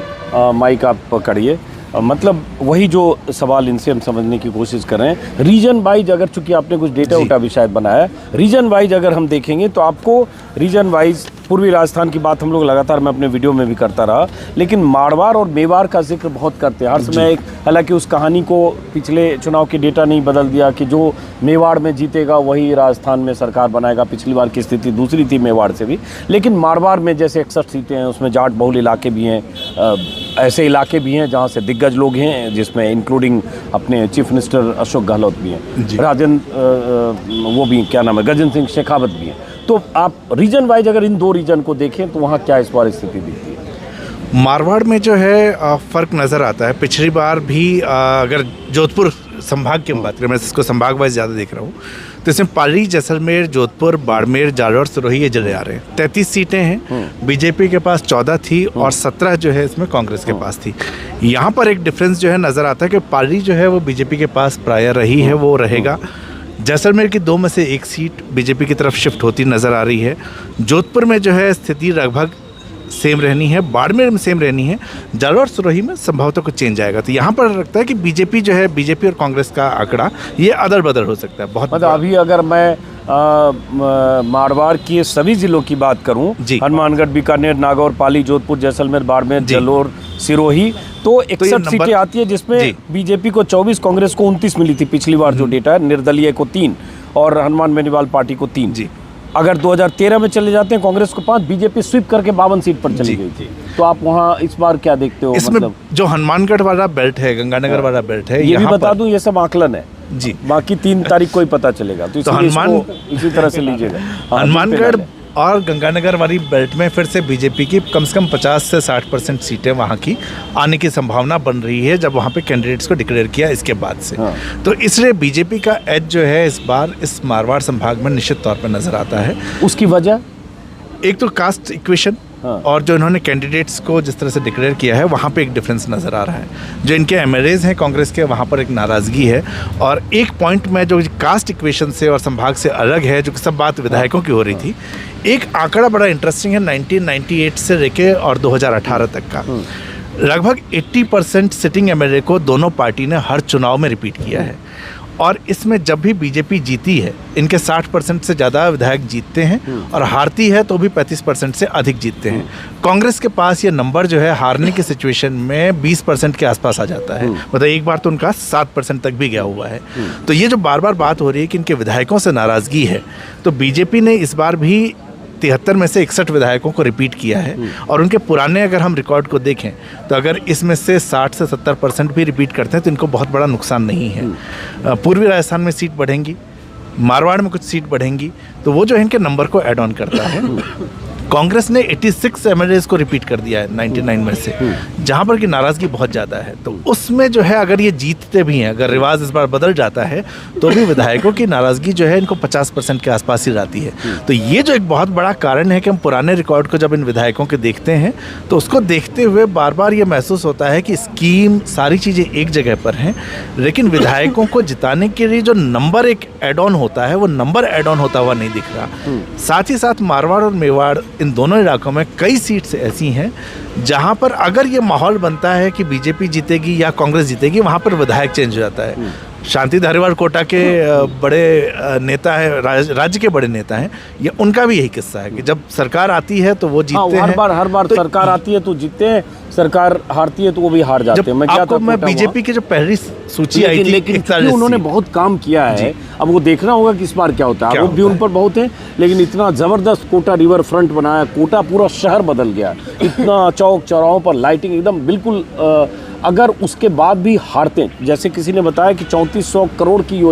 माइक आप पकड़िए। मतलब वही जो सवाल इनसे हम समझने की कोशिश कर रहे हैं, रीजन वाइज अगर चूंकि आपने कुछ डेटा उटा भी शायद बनाया है, रीजन वाइज अगर हम देखेंगे तो आपको रीजन वाइज पूर्वी राजस्थान की बात हम लोग लगातार, मैं अपने वीडियो में भी करता रहा, लेकिन मारवाड़ और मेवाड़ का जिक्र बहुत करते हैं हर समय। हालांकि उस कहानी को पिछले चुनाव के डेटा नहीं बदल दिया कि जो मेवाड़ में जीतेगा वही राजस्थान में सरकार बनाएगा। पिछली बार की स्थिति दूसरी थी मेवाड़ से भी, लेकिन मारवाड़ में जैसे 61 सीटें हैं, उसमें जाट बहुल इलाके भी हैं, ऐसे इलाके भी हैं जहाँ से दिग्गज लोग हैं, जिसमें इंक्लूडिंग अपने चीफ मिनिस्टर अशोक गहलोत भी हैं, राजेंद्र वो भी क्या नाम है, गजेंद्र सिंह शेखावत भी हैं। तो आप रीजन वाइज अगर इन 2 रीजन को देखें तो वहाँ क्या इस बार स्थिति दिखती है? मारवाड़ में जो है फ़र्क नज़र आता है। पिछली बार भी अगर जोधपुर संभाग की हम बात करें, मैं इसको संभाग वाइज ज़्यादा देख रहा हूँ, तो इसमें पाली, जैसलमेर, जोधपुर, बाड़मेर, जालौर, सिरोही ये जिले आ रहे हैं। 33 सीटें हैं, बीजेपी के पास 14 थी और 17 जो है इसमें कांग्रेस के पास थी। यहाँ पर एक डिफरेंस जो है नज़र आता है कि पाली जो है वो बीजेपी के पास प्राय रही है, वो रहेगा। जैसलमेर की 2 में से 1 सीट बीजेपी की तरफ शिफ्ट होती नज़र आ रही है। जोधपुर में जो है स्थिति लगभग सेम रहनी है, बाड़मेर में सेम रहनी है, जालौर सिरोही में संभवतः कुछ चेंज आएगा। तो यहाँ पर लगता है कि बीजेपी जो है, बीजेपी और कांग्रेस का आंकड़ा ये अदल बदल हो सकता है बहुत। मतलब अभी अगर मैं मारवाड़ के सभी जिलों की बात करूं, हनुमानगढ़, बीकानेर, नागौर, पाली, जोधपुर, जैसलमेर, बाड़मेर, जालौर, सिरोही, तो 61 सीटें आती है, जिसमें बीजेपी को 24, कांग्रेस को 29 मिली थी पिछली बार जो डेटा है, निर्दलीय को 3 और हनुमान बेनीवाल पार्टी को 3। जी अगर 2013 में चले जाते हैं कांग्रेस को 5, बीजेपी स्वीप करके 52 सीट पर चली गई थी। तो आप वहाँ इस बार क्या देखते हो? इसमें मतलब जो हनुमानगढ़ वाला बेल्ट है, गंगानगर वाला बेल्ट है, ये भी बता दूं ये सब आकलन है जी, बाकी 3 तारीख को ही पता चलेगा। तो हनुमान इसी तरह से लीजिएगा। हनुमानगढ़ और गंगानगर वाली बेल्ट में फिर से बीजेपी की कम से कम 50 से 60% सीटें वहाँ की आने की संभावना बन रही है, जब वहाँ पे कैंडिडेट्स को डिक्लेयर किया इसके बाद से। तो इसलिए बीजेपी का एज जो है इस बार इस मारवाड़ संभाग में निश्चित तौर पर नज़र आता है। उसकी वजह एक तो कास्ट इक्वेशन और जो इन्होंने कैंडिडेट्स को जिस तरह से डिक्लेयर किया है वहाँ पे एक डिफरेंस नज़र आ रहा है। जो इनके एमएलएज हैं कांग्रेस के, वहाँ पर एक नाराज़गी है। और एक पॉइंट में जो कास्ट इक्वेशन से और संभाग से अलग है, जो कि सब बात विधायकों की हो रही थी, एक आंकड़ा बड़ा इंटरेस्टिंग है 1998 से लेके और 2018 तक का। लगभग 80% सिटिंग एमएलए को दोनों पार्टी ने हर चुनाव में रिपीट किया है। और इसमें जब भी बीजेपी जीती है, इनके 60% से ज़्यादा विधायक जीतते हैं और हारती है तो भी 35% से अधिक जीतते हैं। कांग्रेस के पास ये नंबर जो है हारने की सिचुएशन में 20% के आसपास आ जाता है। मतलब एक बार तो उनका 7% तक भी गया हुआ है। तो ये जो बार बार बात हो रही है कि इनके विधायकों से नाराज़गी है, तो बीजेपी ने इस बार भी 73 में से 61 विधायकों को रिपीट किया है। और उनके पुराने अगर हम रिकॉर्ड को देखें तो अगर इसमें से 60 से 70% भी रिपीट करते हैं तो इनको बहुत बड़ा नुकसान नहीं है। पूर्वी राजस्थान में सीट बढ़ेंगी, मारवाड़ में कुछ सीट बढ़ेंगी, तो वो जो है इनके नंबर को ऐड ऑन करता है। कांग्रेस ने 86 एमएलएज को रिपीट कर दिया है 99 में से, जहाँ पर कि नाराज़गी बहुत ज़्यादा है। तो उसमें जो है अगर ये जीतते भी हैं, अगर रिवाज इस बार बदल जाता है, तो भी विधायकों की नाराज़गी जो है इनको 50% के आसपास ही रहती है। तो ये जो एक बहुत बड़ा कारण है कि हम पुराने रिकॉर्ड को जब इन विधायकों के देखते हैं तो उसको देखते हुए बार बार ये महसूस होता है कि स्कीम सारी चीज़ें एक जगह पर हैं, लेकिन विधायकों को जिताने के लिए जो नंबर एक एड ऑन होता है वो नंबर एड ऑन होता हुआ नहीं दिख रहा। साथ ही साथ मारवाड़ और मेवाड़ इन दोनों इलाकों में कई सीट्स ऐसी हैं जहां पर अगर ये माहौल बनता है कि बीजेपी जीतेगी या कांग्रेस जीतेगी, वहां पर विधायक चेंज हो जाता है। शांति धारीवाल कोटा के बड़े नेता है, राज्य के बड़े नेता हैं, ये उनका भी यही किस्सा है कि जब सरकार आती है तो वो जीतते हैं। हर बार तो सरकार आती है तो जीतते हैं, सरकार हारती है तो वो भी हार जाते हैं। मैं बीजेपी की जो पहली सूची आई थी, लेकिन उन्होंने बहुत काम किया है। अब वो देखना होगा कि इस बार क्या होता है। आरोप भी उन पर बहुत है, लेकिन इतना जबरदस्त कोटा रिवर फ्रंट बनाया, कोटा पूरा शहर बदल गया, इतना चौक चौराहों पर लाइटिंग एकदम बिल्कुल। अगर उसके बाद भी हारते, जैसे किसी ने बताया कि 3400 करोड़ की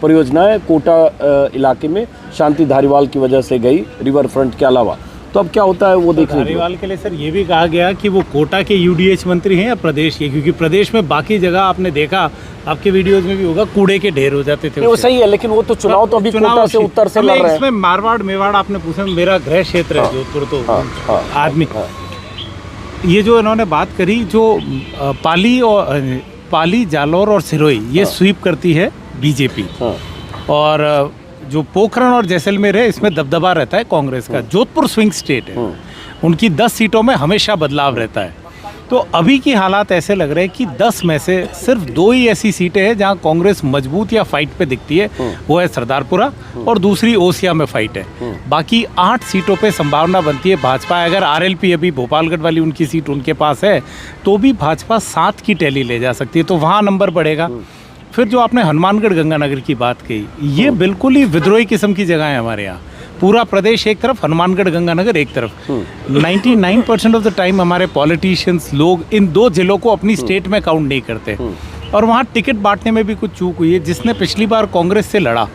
परियोजनाएं कोटा इलाके में शांति धारीवाल की वजह से गई, रिवर फ्रंट के अलावा, तो अब क्या होता है वो देखने की। धारीवाल के लिए सर ये भी कहा गया कि वो कोटा के यूडीएच मंत्री हैं या प्रदेश के, क्योंकि प्रदेश में बाकी जगह आपने देखा, आपके वीडियोस में भी होगा, कूड़े के ढेर हो जाते थे। वो सही है, लेकिन वो तो चुनाव तो अभी कोटा से उत्तर से लड़ रहे हैं। इसमें मारवाड़ मेवाड़ आपने पूछा, मेरा गृह क्षेत्र है जोधपुर, तो आदमी ये जो इन्होंने बात करी, जो पाली जालौर और सिरोही ये स्वीप करती है बीजेपी, और जो पोखरण और जैसलमेर है इसमें दबदबा रहता है कांग्रेस का। जोधपुर स्विंग स्टेट है, उनकी 10 सीटों में हमेशा बदलाव रहता है। तो अभी की हालात ऐसे लग रहे हैं कि 10 में से सिर्फ 2 ही ऐसी सीटें हैं जहां कांग्रेस मजबूत या फाइट पे दिखती है, वो है सरदारपुरा और दूसरी ओसिया में फाइट है। बाकी 8 सीटों पे संभावना बनती है भाजपा, अगर आरएलपी अभी भोपालगढ़ वाली उनकी सीट उनके पास है तो भी भाजपा 7 की टैली ले जा सकती है, तो वहाँ नंबर बढ़ेगा। फिर जो आपने हनुमानगढ़ गंगानगर की बात कही, ये बिल्कुल ही विद्रोही किस्म की जगह है हमारे यहाँ। पूरा प्रदेश एक तरफ, हनुमानगढ़ गंगानगर एक तरफ। 99% ऑफ द टाइम हमारे पॉलिटिशियंस लोग इन 2 जिलों को अपनी स्टेट में काउंट नहीं करते, और वहाँ टिकट बांटने में भी कुछ चूक हुई है। जिसने पिछली बार कांग्रेस से लड़ा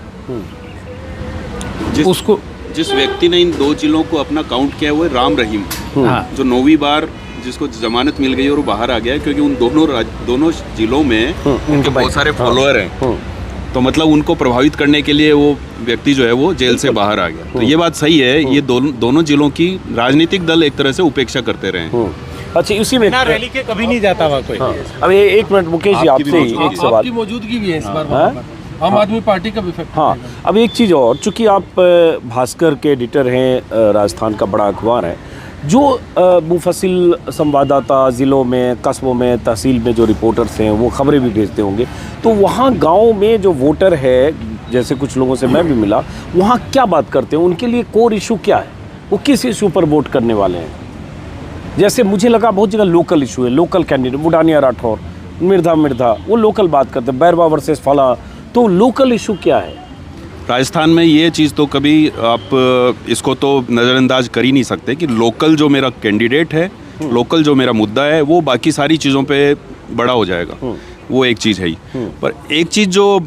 उसको, जिस व्यक्ति ने इन 2 जिलों को अपना काउंट किया वो है राम रहीम, जो 9वीं बार जिसको जमानत मिल गई और वो बाहर आ गया, क्योंकि उन दोनों जिलों में उनके बहुत सारे फॉलोअर हैं, तो मतलब उनको प्रभावित करने के लिए वो व्यक्ति जो है वो जेल से बाहर आ गया। तो ये बात सही है, ये दोनों जिलों की राजनीतिक दल एक तरह से उपेक्षा करते रहे हैं। अच्छा, इसी में रैली के कभी नहीं जाता वहाँ कोई। अब एक मिनट मुकेश जी, आपसे एक सवाल। आपकी मौजूदगी भी है इस बार आम आदमी पार्टी का भी इफेक्ट। हाँ, अब एक चीज़ और, चूँकि आप भास्कर के एडिटर हैं, राजस्थान का बड़ा अखबार है, जो मुफस्सिल संवाददाता ज़िलों में, कस्बों में, तहसील में जो रिपोर्टर्स हैं वो खबरें भी भेजते होंगे, तो वहाँ गांव में जो वोटर है, जैसे कुछ लोगों से मैं भी मिला, वहाँ क्या बात करते हैं, उनके लिए कोर इशू क्या है, वो किस इशू पर वोट करने वाले हैं? जैसे मुझे लगा बहुत जगह लोकल इशू है, लोकल कैंडिडेट, बुडानिया राठौर, मिर्धा वो लोकल बात करते हैं, बैरवा वर्सेस फला, तो लोकल इशू क्या है? राजस्थान में ये चीज़ तो कभी आप इसको तो नज़रअंदाज कर ही नहीं सकते कि लोकल जो मेरा कैंडिडेट है, लोकल जो मेरा मुद्दा है, वो बाकी सारी चीज़ों पे बड़ा हो जाएगा, वो एक चीज़ है ही। पर एक चीज़ जो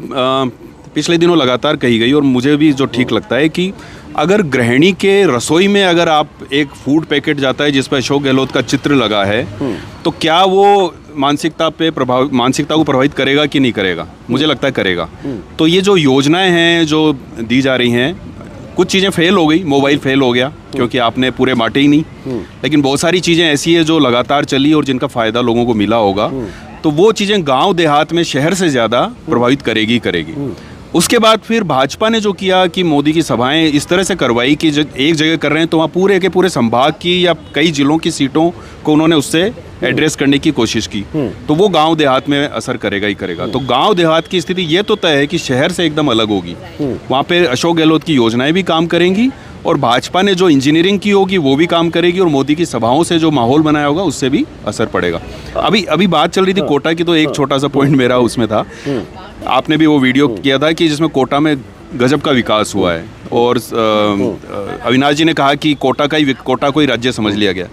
पिछले दिनों लगातार कही गई और मुझे भी जो ठीक लगता है कि अगर गृहिणी के रसोई में अगर आप एक फूड पैकेट जाता है जिस पर अशोक गहलोत का चित्र लगा है, तो क्या वो मानसिकता को प्रभावित करेगा कि नहीं करेगा? मुझे लगता है करेगा। तो ये जो योजनाएं हैं जो दी जा रही हैं, कुछ चीज़ें फेल हो गई, मोबाइल फेल हो गया क्योंकि आपने पूरे बांटे ही नहीं, लेकिन बहुत सारी चीज़ें ऐसी है जो लगातार चली और जिनका फ़ायदा लोगों को मिला होगा, तो वो चीज़ें गांव देहात में शहर से ज़्यादा प्रभावित करेगी। उसके बाद फिर भाजपा ने जो किया कि मोदी की सभाएं इस तरह से करवाई कि जब एक जगह कर रहे हैं तो वहाँ पूरे के पूरे संभाग की या कई जिलों की सीटों को उन्होंने उससे एड्रेस करने की कोशिश की, तो वो गांव देहात में असर करेगा ही करेगा। तो गांव देहात की स्थिति ये तो तय है कि शहर से एकदम अलग होगी, वहाँ पे अशोक गहलोत की योजनाएं भी काम करेंगी और भाजपा ने जो इंजीनियरिंग की होगी वो भी काम करेगी, और मोदी की सभाओं से जो माहौल बनाया होगा उससे भी असर पड़ेगा। अभी बात चल रही थी कोटा की, तो एक छोटा सा पॉइंट मेरा उसमें था, आपने भी वो वीडियो किया था कि जिसमें कोटा में गजब का विकास हुआ है, और अविनाश जी ने कहा कि कोटा को ही राज्य समझ लिया गया।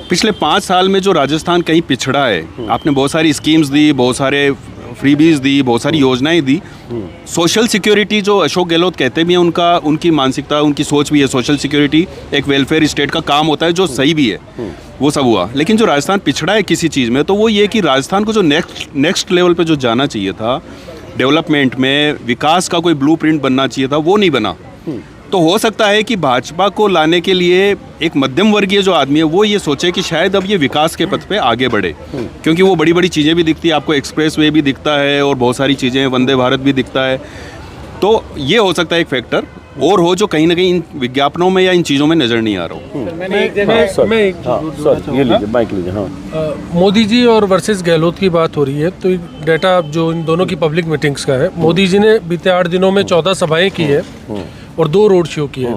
पिछले 5 साल में जो राजस्थान कहीं पिछड़ा है, आपने बहुत सारी स्कीम्स दी, बहुत सारे फ्रीबीज दी, बहुत सारी योजनाएं दी। सोशल सिक्योरिटी जो अशोक गहलोत कहते भी हैं, उनकी मानसिकता, उनकी सोच भी है, सोशल सिक्योरिटी एक वेलफेयर स्टेट का काम होता है, जो सही भी है, वो सब हुआ। लेकिन जो राजस्थान पिछड़ा है किसी चीज़ में, तो वो ये कि राजस्थान को जो नेक्स्ट लेवल पे जो जाना चाहिए था डेवलपमेंट में, विकास का कोई ब्लूप्रिंट बनना चाहिए था, वो नहीं बना। तो हो सकता है कि भाजपा को लाने के लिए एक मध्यम वर्गीय जो आदमी है वो ये सोचे कि शायद अब ये विकास के पथ पे आगे बढ़े, क्योंकि वो बड़ी बड़ी चीज़ें भी दिखती है, आपको एक्सप्रेस वे भी दिखता है और बहुत सारी चीज़ें, वंदे भारत भी दिखता है। तो ये हो सकता है एक फैक्टर और हो जो कहीं ना कहीं इन विज्ञापनों में या इन चीज़ों में नज़र नहीं आ रहा हो। मोदी जी और वर्सेस गहलोत की बात हो रही है, तो डेटा जो इन दोनों की पब्लिक मीटिंग्स का है, मोदी जी ने बीते 8 दिनों में 14 सभाएं की है और 2 रोड शो किए,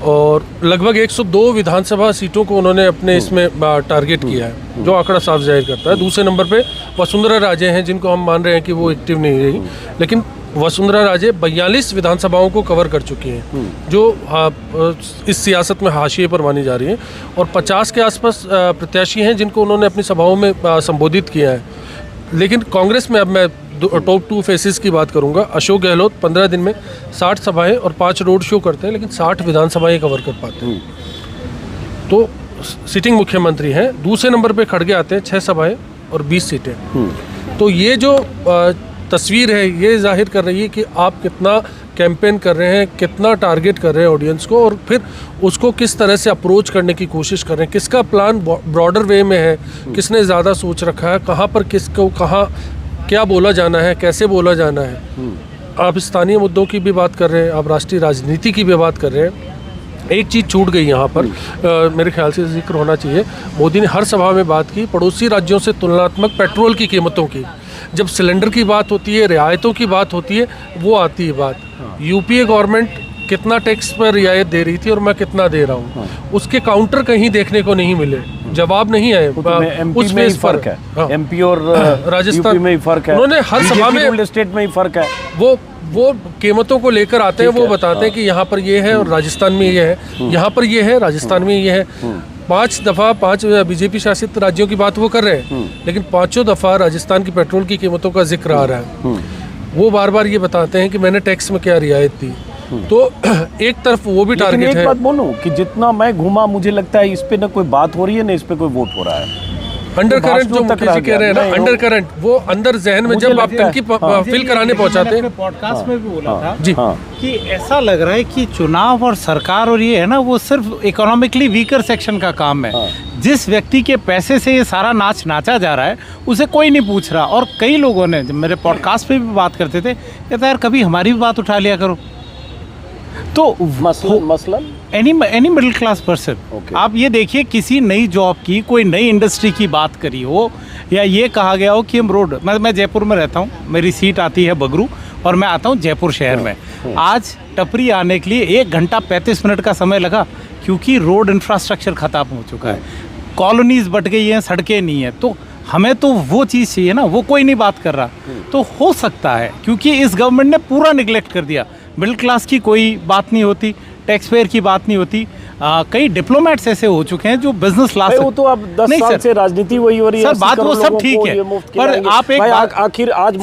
और लगभग 102 विधानसभा सीटों को उन्होंने अपने इसमें टारगेट किया है, जो आंकड़ा साफ जाहिर करता है। दूसरे नंबर पे वसुंधरा राजे हैं, जिनको हम मान रहे हैं कि वो एक्टिव नहीं रही, लेकिन वसुंधरा राजे 42 विधानसभाओं को कवर कर चुकी हैं, जो इस सियासत में हाशिए पर मानी जा रही हैं, और 50 के आसपास प्रत्याशी हैं जिनको उन्होंने अपनी सभाओं में संबोधित किया है। लेकिन कांग्रेस में अब मैं टॉप 2 फेसेस की बात करूंगा। अशोक गहलोत 15 दिन में 60 सभाएं और 5 रोड शो करते हैं, लेकिन 60 विधानसभाएं कवर कर पाते हैं। तो सिटिंग मुख्यमंत्री हैं। दूसरे नंबर पे खड़गे आते हैं 6 सभाएं और 20 सीटें। तो ये जो तस्वीर है ये जाहिर कर रही है कि आप कितना कैंपेन कर रहे हैं, कितना टारगेट कर रहे हैं ऑडियंस को, और फिर उसको किस तरह से अप्रोच करने की कोशिश कर रहे हैं, किसका प्लान ब्रॉडर वे में है, किसने ज़्यादा सोच रखा है, कहाँ पर किसको कहाँ क्या बोला जाना है, कैसे बोला जाना है। आप स्थानीय मुद्दों की भी बात कर रहे हैं, आप राष्ट्रीय राजनीति की भी बात कर रहे हैं। एक चीज़ छूट गई यहाँ पर, मेरे ख्याल से जिक्र होना चाहिए। मोदी ने हर सभा में बात की पड़ोसी राज्यों से तुलनात्मक पेट्रोल की कीमतों की। जब सिलेंडर की बात होती है, रियायतों की बात होती है, वो आती है बात। यूपीए गवर्नमेंट कितना टैक्स पर रियायत दे रही थी और मैं कितना दे रहा हूँ, उसके काउंटर कहीं देखने को नहीं मिले, जवाब नहीं आए। उस में फर्क है, हाँ। एमपी और राजस्थान यूपी में ही फर्क है। उन्होंने हर सभा में स्टेट में ही फर्क है। वो कीमतों को लेकर आते हैं, वो बताते हैं कि यहाँ पर ये है और राजस्थान में ये है, यहाँ पर ये है, राजस्थान में ये है। 5 दफ़ा 5 बीजेपी शासित राज्यों की बात वो कर रहे हैं, लेकिन 5 दफ़ा राजस्थान की पेट्रोल की कीमतों का जिक्र आ रहा है। वो बार बार ये बताते हैं कि मैंने टैक्स में क्या रियायत दी। तो एक तरफ वो भी टारगेट है। एक बात बोलूं कि जितना मैं घूमा, मुझे लगता है इस पे ना कोई बात हो रही है, ना इस पे कोई वोट हो रहा है। अंडर करंट जो मुकेश जी कह रहे हैं ना, अंडर करंट, वो अंदर जहन में जब आप इनकी फिल कराने पहुंचाते हैं। पॉडकास्ट में भी बोला था जी कि ऐसा लग रहा है कि चुनाव और सरकार और ये है ना, वो सिर्फ इकोनॉमिकली वीकर सेक्शन का काम है। जिस व्यक्ति के पैसे से ये सारा नाच नाचा जा रहा है, उसे कोई नहीं पूछ रहा। और कई लोगों ने, जब मेरे पॉडकास्ट पे भी बात करते थे, कहता यार कभी हमारी भी बात उठा लिया करो। तो मसलन एनी मिडिल क्लास पर्सन, आप ये देखिए किसी नई जॉब की, कोई नई इंडस्ट्री की बात करी हो, या ये कहा गया हो कि हम रोड, मैं जयपुर में रहता हूँ, मेरी सीट आती है बगरू और मैं आता हूँ जयपुर शहर में। आज टपरी आने के लिए 1 घंटा 35 मिनट का समय लगा, क्योंकि रोड इंफ्रास्ट्रक्चर ख़त्म हो चुका है, कॉलोनीज बट गई हैं, सड़कें नहीं हैं। तो हमें तो वो चीज़ चाहिए ना, वो कोई नहीं बात कर रहा। तो हो सकता है क्योंकि इस गवर्नमेंट ने पूरा निगलेक्ट कर दिया, मिडिल क्लास की कोई बात नहीं होती, टैक्स पेयर की बात नहीं होती। कई डिप्लोमेट्स ऐसे हो चुके हैं जो बिजनेस ला सकते। वो तो अब 10 साल से राजनीति वही हो रही है सर, बात वो सब ठीक है, पर आप एक आखिर आज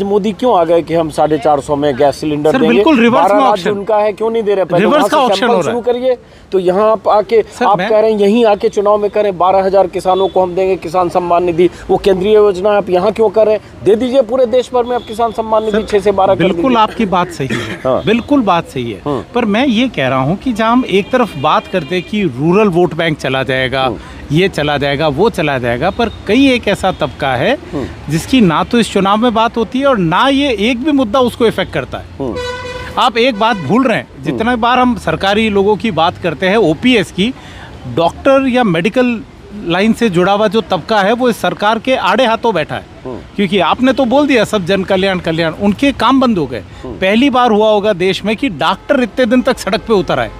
मोदी क्यों आ गए कि हम 450 में गैस सिलेंडर देंगे? बिल्कुल रिवर्स में ऑप्शन उनका है, क्यों नहीं दे रहे? रिवर्स का ऑप्शन हो रहा है। करिए तो यहाँ आके आप कह रहे हैं यहीं आके चुनाव में करें, 12,000 किसानों को हम देंगे किसान सम्मान निधि, वो केंद्रीय योजना आप यहाँ क्यों कर रहे हैं? दे दीजिए पूरे देश भर में आप किसान सम्मान निधि 6 से 12। बिल्कुल आपकी बात सही है, बिल्कुल बात सही है। पर मैं ये कह रहा हूँ कि जहाँ हम एक तरफ बात करते कि रूरल वोट बैंक चला जाएगा, ये चला जाएगा, वो चला जाएगा, पर कई एक ऐसा तबका है जिसकी ना तो इस चुनाव में बात होती है और ना ये एक भी मुद्दा उसको इफेक्ट करता है। आप एक बात भूल रहे हैं, जितना बार हम सरकारी लोगों की बात करते हैं, ओपीएस की, डॉक्टर या मेडिकल लाइन से जुड़ा हुआ जो तबका है वो इस सरकार के आड़े हाथों बैठा है। क्योंकि आपने तो बोल दिया सब जन कल्याण कल्याण, उनके काम बंद हो गए। पहली बार हुआ होगा देश में कि डॉक्टर इतने दिन तक सड़क पे उतर आए,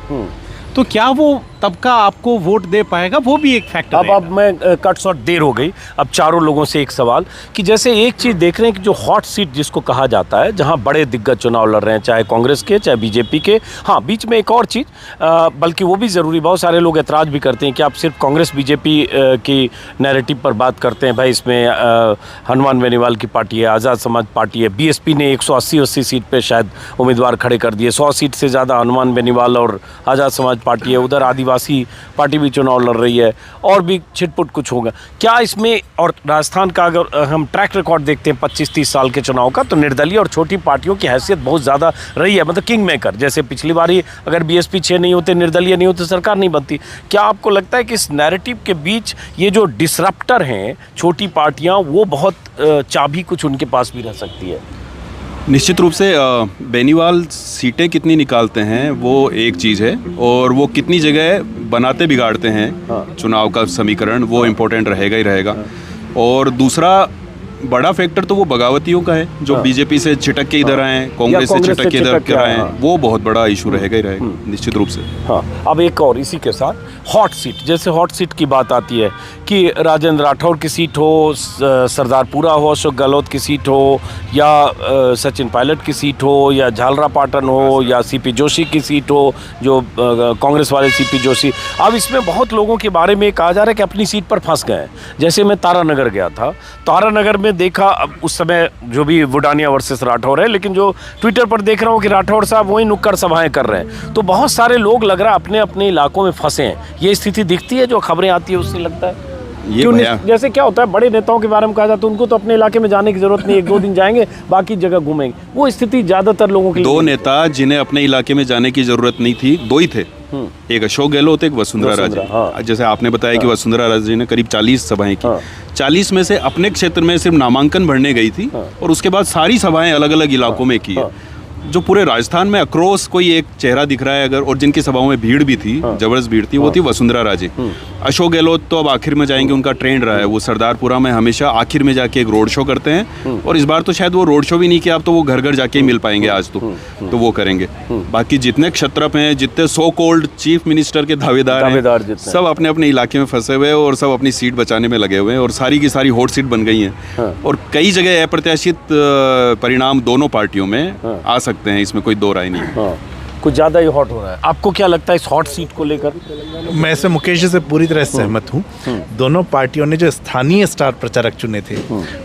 तो क्या वो तबका आपको वोट दे पाएगा? वो भी एक फैक्टर। अब मैं कट शॉट देर हो गई। अब चारों लोगों से एक सवाल कि जैसे एक चीज़ देख रहे हैं कि जो हॉट सीट जिसको कहा जाता है, जहां बड़े दिग्गज चुनाव लड़ रहे हैं, चाहे कांग्रेस के चाहे बीजेपी के। हाँ, बीच में एक और चीज़, बल्कि वो भी ज़रूरी, बहुत सारे लोग ऐतराज़ भी करते हैं कि आप सिर्फ कांग्रेस बीजेपी की नैरेटिव पर बात करते हैं। भाई इसमें हनुमान बेनीवाल की पार्टी है, आज़ाद समाज पार्टी है, बीएसपी ने 180 सीट पर शायद उम्मीदवार खड़े कर दिए, 100 सीट से ज़्यादा हनुमान बेनीवाल और आज़ाद समाज पार्टी है, उधर आदिवासी पार्टी भी चुनाव लड़ रही है, और भी छिटपुट कुछ होगा क्या इसमें? और राजस्थान का अगर हम ट्रैक रिकॉर्ड देखते हैं 25-30 साल के चुनाव का, तो निर्दलीय और छोटी पार्टियों की हैसियत बहुत ज़्यादा रही है, मतलब किंग मेकर। जैसे पिछली बार ही अगर बीएसपी 6 नहीं होते, निर्दलीय नहीं होते, सरकार नहीं बनती। क्या आपको लगता है कि इस नैरेटिव के बीच ये जो डिसरप्टर हैं छोटी पार्टियाँ, वो बहुत चाबी कुछ उनके पास भी रह सकती है? निश्चित रूप से बेनीवाल सीटें कितनी निकालते हैं वो एक चीज़ है, और वो कितनी जगह बनाते बिगाड़ते हैं चुनाव का समीकरण, वो इम्पोर्टेंट रहेगा ही रहेगा। और दूसरा बड़ा फैक्टर तो वो बगावतियों का है, जो बीजेपी से छिटक के इधर आए, कांग्रेस से छिटक के इधर आए, वो बहुत बड़ा इशू रहेगा ही रहेगा निश्चित रूप से। हाँ, अब एक और इसी के साथ हॉट सीट, जैसे हॉट सीट की बात आती है कि राजेंद्र राठौर की सीट हो, सरदारपुरा हो, अशोक गहलोत की सीट हो, या सचिन पायलट की सीट हो, या झालरा पाटन हो, या सीपी जोशी की सीट हो, जो कांग्रेस वाले सीपी जोशी। अब इसमें बहुत लोगों के बारे में कहा जा रहा है कि अपनी सीट पर फंस गए हैं। जैसे मैं तारानगर गया था, तारानगर में देखा, अब उस समय जो भी वुडानिया वर्सेस राठौर है, लेकिन जो ट्विटर पर देख रहा हूँ कि राठौर साहब वही नुक्कड़ सभाएं कर रहे हैं, तो बहुत सारे लोग लग रहा है अपने अपने इलाकों में फंसे हैं। ये स्थिति दिखती है जो खबरें आती है उससे लगता है ये क्यों भैया जैसे क्या होता है बड़े नेताओं के बारे में कहा जाता है उनको तो अपने इलाके में जाने की जरूरत नहीं, 1-2 दिन जाएंगे बाकी जगह घूमेंगे, वो स्थिति ज्यादातर लोगों के लिए दो नेता जिन्हें अपने इलाके में जाने की जरूरत नहीं थी, दो ही थे, एक अशोक गहलोत, एक वसुंधरा राजे। हाँ। जैसे आपने बताया कि वसुंधरा राजे ने करीब 40 सभाएं की, 40 में से अपने क्षेत्र में सिर्फ नामांकन भरने गई थी और उसके बाद सारी सभाएं अलग अलग इलाकों में की है। जो पूरे राजस्थान में अक्रॉस कोई एक चेहरा दिख रहा है अगर, और जिनकी सभाओं में भीड़ भी थी, जबरदस्त भीड़ थी, वो थी वसुंधरा राजे। अशोक गहलोत तो अब आखिर में जाएंगे, उनका ट्रेंड रहा है, वो सरदारपुरा में हमेशा आखिर में जाके एक रोड शो करते हैं, और इस बार तो शायद वो रोड शो भी नहीं किया, अब तो वो घर घर जाके ही मिल पाएंगे आज तो वो करेंगे। बाकी जितने क्षत्रप हैं, जितने सो कॉल्ड चीफ मिनिस्टर के दावेदार हैं, सब अपने अपने इलाके में फंसे हुए हैं और सब अपनी सीट बचाने में लगे हुए हैं, और सारी की सारी हॉट सीट बन गई हैं। और कई जगह अप्रत्याशित परिणाम दोनों पार्टियों में आ सकते हैं, इसमें कोई दो राय नहीं है। कुछ ज़्यादा ही हॉट हो रहा है। आपको क्या लगता है इस हॉट सीट को लेकर? मैं इससे मुकेश जी से पूरी तरह सहमत हूँ। दोनों पार्टियों ने जो स्थानीय स्टार प्रचारक चुने थे,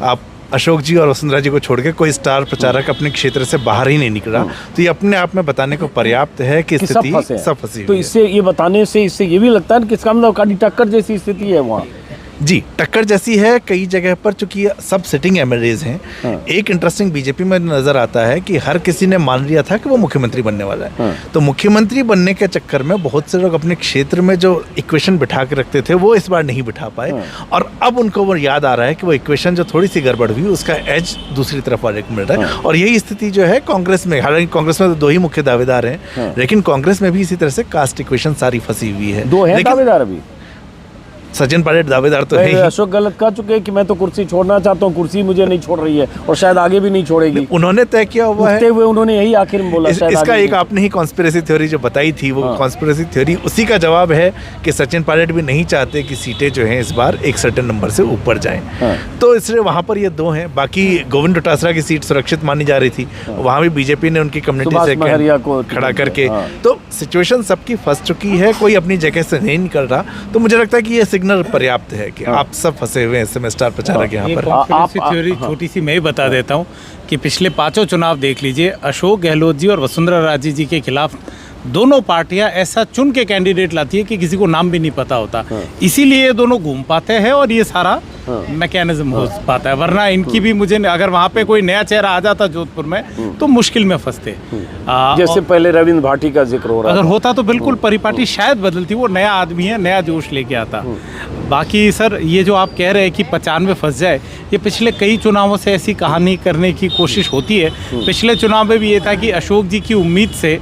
आप अशोक जी और वसुंधरा जी को छोड़ के कोई स्टार प्रचारक अपने क्षेत्र से बाहर ही नहीं निकला, तो ये अपने आप में बताने को पर्याप्त है कि स्थिति सब फंसी तो इससे ये बताने से इससे ये भी लगता है कि इसका मतलब काली टक्कर जैसी स्थिति है वहाँ। जी, टक्कर जैसी है कई जगह पर, चूंकि सब सिटिंग एमएलएज हैं। एक इंटरेस्टिंग बीजेपी में नजर आता है कि हर किसी ने मान लिया था कि वो मुख्यमंत्री बनने वाला है, तो मुख्यमंत्री बनने के चक्कर में बहुत से लोग अपने क्षेत्र में जो इक्वेशन बिठा के रखते थे वो इस बार नहीं बिठा पाए, और अब उनको वो याद आ रहा है कि वो इक्वेशन जो थोड़ी सी गड़बड़ हुई उसका एज दूसरी तरफ वाले को मिल रहा है। और यही स्थिति जो है कांग्रेस में, हालांकि कांग्रेस में तो 2 ही मुख्य दावेदार हैं, लेकिन कांग्रेस में भी इसी तरह से कास्ट इक्वेशन सारी फंसी हुई है। 2 हैं दावेदार अभी। सचिन पायलट दावेदार तो है। अशोक गहलोत कह चुके हैं कि मैं तो कुर्सी छोड़ना चाहता हूँ, कुर्सी मुझे नहीं छोड़ रही है और शायद आगे भी नहीं छोड़ेगी। उन्होंने तय किया हुआ है, हुए उन्होंने यही आखिर में बोला। इसका एक आपने ही कॉन्स्पिरेसी थ्योरी जो बताई थी, वो कॉन्स्पिरेसी थ्योरी उसी का जवाब है कि सचिन पायलट भी नहीं चाहते कि सीटें जो हैं इस बार एक सर्टेन नंबर से ऊपर जाएं। तो इसलिए वहाँ पर ये 2 हैं। बाकी गोविंद डोटासरा की सीट सुरक्षित मानी जा रही थी, वहाँ भी बीजेपी ने उनकी कम्युनिटी से खड़ा करके, तो सिचुएशन सबकी फंस चुकी है, कोई अपनी जगह से नहीं निकल रहा। तो मुझे लगता है कि ये सिग्नल पर्याप्त है कि आप सब फंसे हुए हैं स्टार प्रचारक यहाँ पर। आप थ्योरी छोटी सी मैं ही बता देता हूँ कि पिछले 5 चुनाव देख लीजिए, अशोक गहलोत जी और वसुंधरा राजे जी के खिलाफ दोनों पार्टियां ऐसा चुन के कैंडिडेट लाती है कि किसी को नाम भी नहीं पता होता, इसीलिए ये दोनों घूम पाते हैं और ये सारा मैकेनिज्म हो पाता है। वरना इनकी भी मुझे, अगर वहाँ पे कोई नया चेहरा आ जाता जोधपुर में तो मुश्किल में फंसते। जैसे पहले रविंद्र भाटी का जिक्र हो रहा अगर होता तो बिल्कुल परिपाटी शायद बदलती, वो नया आदमी है, नया जोश लेके आता। बाकी सर ये जो आप कह रहे हैं कि 95 फंस जाए, ये पिछले कई चुनावों से ऐसी कहानी करने की कोशिश होती है। पिछले चुनाव में भी ये था कि अशोक जी की उम्मीद से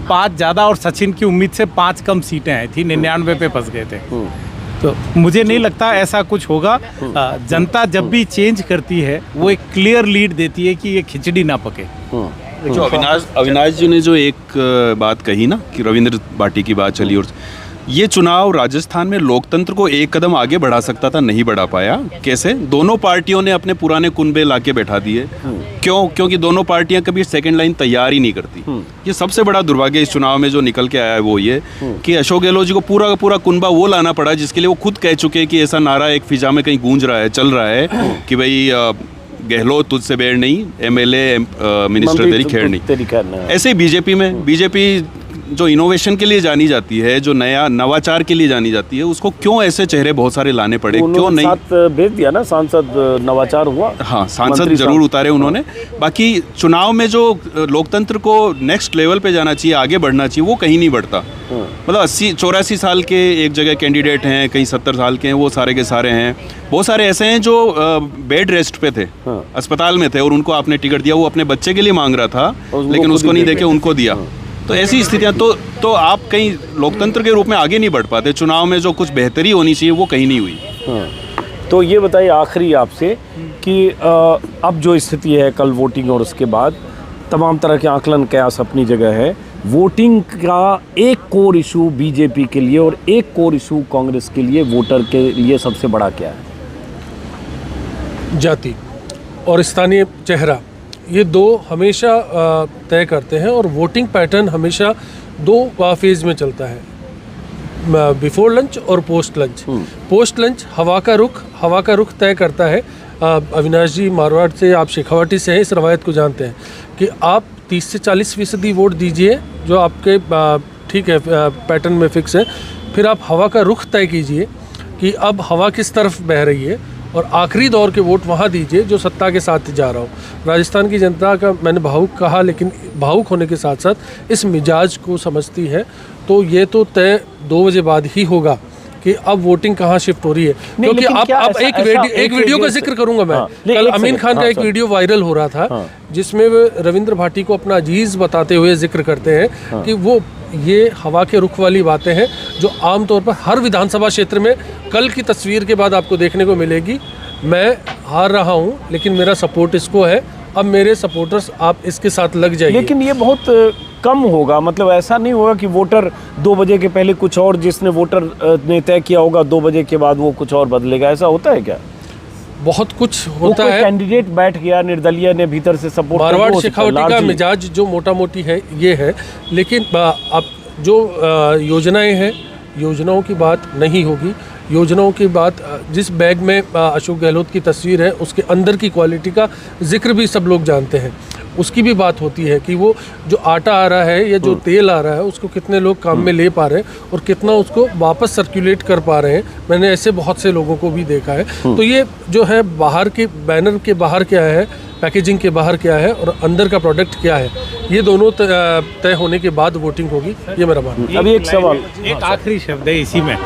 5 ज़्यादा और सचिन की उम्मीद से 5 कम सीटें आई थी, 99 पे फंस गए थे। तो मुझे नहीं लगता ऐसा कुछ होगा। जनता जब भी चेंज करती है वो एक क्लियर लीड देती है कि ये खिचड़ी ना पके। जो अविनाश जी ने जो एक बात कही ना कि रविंद्र भाटी की बात चली, और ये चुनाव राजस्थान में लोकतंत्र को एक कदम आगे बढ़ा सकता था, नहीं बढ़ा पाया। कैसे? दोनों पार्टियों ने अपने पुराने कुनबे लाके बैठा दिए। क्यों? क्योंकि दोनों पार्टियां कभी सेकंड लाइन तैयार ही नहीं करती। ये सबसे बड़ा दुर्भाग्य इस चुनाव में जो निकल के आया है वो ये कि अशोक गहलोत जी को पूरा का पूरा कुनबा वो लाना पड़ा जिसके लिए वो खुद कह चुके हैं कि ऐसा नारा एक फिजा में कहीं गूंज रहा है, चल रहा है कि भाई गहलोत तुझसे बैर नहीं, एमएलए मिनिस्टर तेरी खैर नहीं। ऐसे ही बीजेपी जो इनोवेशन के लिए जानी जाती है, जो नया नवाचार के लिए जानी जाती है, उसको क्यों ऐसे चेहरे बहुत सारे लाने पड़े? क्यों नहीं? साथ भेज दिया ना, सांसद नवाचार हुआ। हाँ, सांसद जरूर उतारे उन्होंने। बाकी चुनाव में जो लोकतंत्र को नेक्स्ट लेवल पे जाना चाहिए, आगे बढ़ना चाहिए, वो कहीं नहीं बढ़ता। मतलब 84 साल के एक जगह कैंडिडेट हैं, कहीं 70 साल के हैं, वो सारे के सारे हैं। बहुत सारे ऐसे हैं जो बेड रेस्ट पे थे, अस्पताल में थे, और उनको आपने टिकट दिया, वो अपने बच्चे के लिए मांग रहा था लेकिन उसको नहीं देके उनको दिया। तो ऐसी स्थितियां, तो आप कहीं लोकतंत्र के रूप में आगे नहीं बढ़ पाते। चुनाव में जो कुछ बेहतरी होनी चाहिए वो कहीं नहीं हुई। तो ये बताइए आखिरी आपसे कि अब जो स्थिति है कल वोटिंग और उसके बाद, तमाम तरह के आकलन कयास अपनी जगह है। वोटिंग का एक कोर इशू बीजेपी के लिए और एक कोर इशू कांग्रेस के लिए, वोटर के लिए सबसे बड़ा क्या है? जाति और स्थानीय चेहरा, ये 2 हमेशा तय करते हैं। और वोटिंग पैटर्न हमेशा 2 फेज़ में चलता है, बिफोर लंच और पोस्ट लंच। पोस्ट लंच हवा का रुख तय करता है अविनाश जी मारवाड़ से, आप शेखावाटी से हैं, इस रवायत को जानते हैं कि आप 30 से 40% वोट दीजिए जो आपके ठीक है पैटर्न में फिक्स है, फिर आप हवा का रुख तय कीजिए कि अब हवा किस तरफ बह रही है, और आखिरी दौर के वोट वहाँ दीजिए जो सत्ता के साथ जा रहा हो। राजस्थान की जनता का मैंने भावुक कहा, लेकिन भावुक होने के साथ साथ इस मिजाज को समझती है। तो ये तो तय 2 बजे बाद ही होगा कि अब वोटिंग कहाँ शिफ्ट हो रही है, क्योंकि अब एक वीडियो का जिक्र करूंगा मैं। कल अमीन खान का एक वीडियो वायरल हो रहा था जिसमें वे रविंद्र भाटी को अपना अजीज बताते हुए जिक्र करते हैं कि वो ये हवा के रुख वाली बातें हैं जो आमतौर पर हर विधानसभा क्षेत्र में कल की तस्वीर के बाद आपको देखने को मिलेगी। मैं हार रहा हूँ लेकिन मेरा सपोर्ट इसको है, अब मेरे सपोर्टर्स आप इसके साथ लग जाइए। लेकिन ये बहुत कम होगा, मतलब ऐसा नहीं होगा कि वोटर 2 बजे के पहले कुछ और जिसने वोटर ने तय किया होगा 2 बजे के बाद वो कुछ और बदलेगा, ऐसा होता है क्या? बहुत कुछ होता है। कैंडिडेट बैठ गया, निर्दलीय ने भीतर से सपोर्ट, मारवाड़ शेखावटी का मिजाज जो मोटा मोटी है ये है, लेकिन अब जो योजनाएं हैं, योजनाओं की बात नहीं होगी। योजनाओं की बात, जिस बैग में अशोक गहलोत की तस्वीर है उसके अंदर की क्वालिटी का जिक्र भी सब लोग जानते हैं, उसकी भी बात होती है कि वो जो आटा आ रहा है या जो तेल आ रहा है उसको कितने लोग काम में ले पा रहे हैं और कितना उसको वापस सर्कुलेट कर पा रहे हैं। मैंने ऐसे बहुत से लोगों को भी देखा है। तो ये जो है बाहर के बैनर के बाहर क्या है, पैकेजिंग के बाहर क्या है और अंदर का प्रोडक्ट क्या है, ये दोनों तय होने के बाद वोटिंग होगी, ये मेरा मानना है। अभी एक सवाल, एक आखिरी शब्द है इसी में,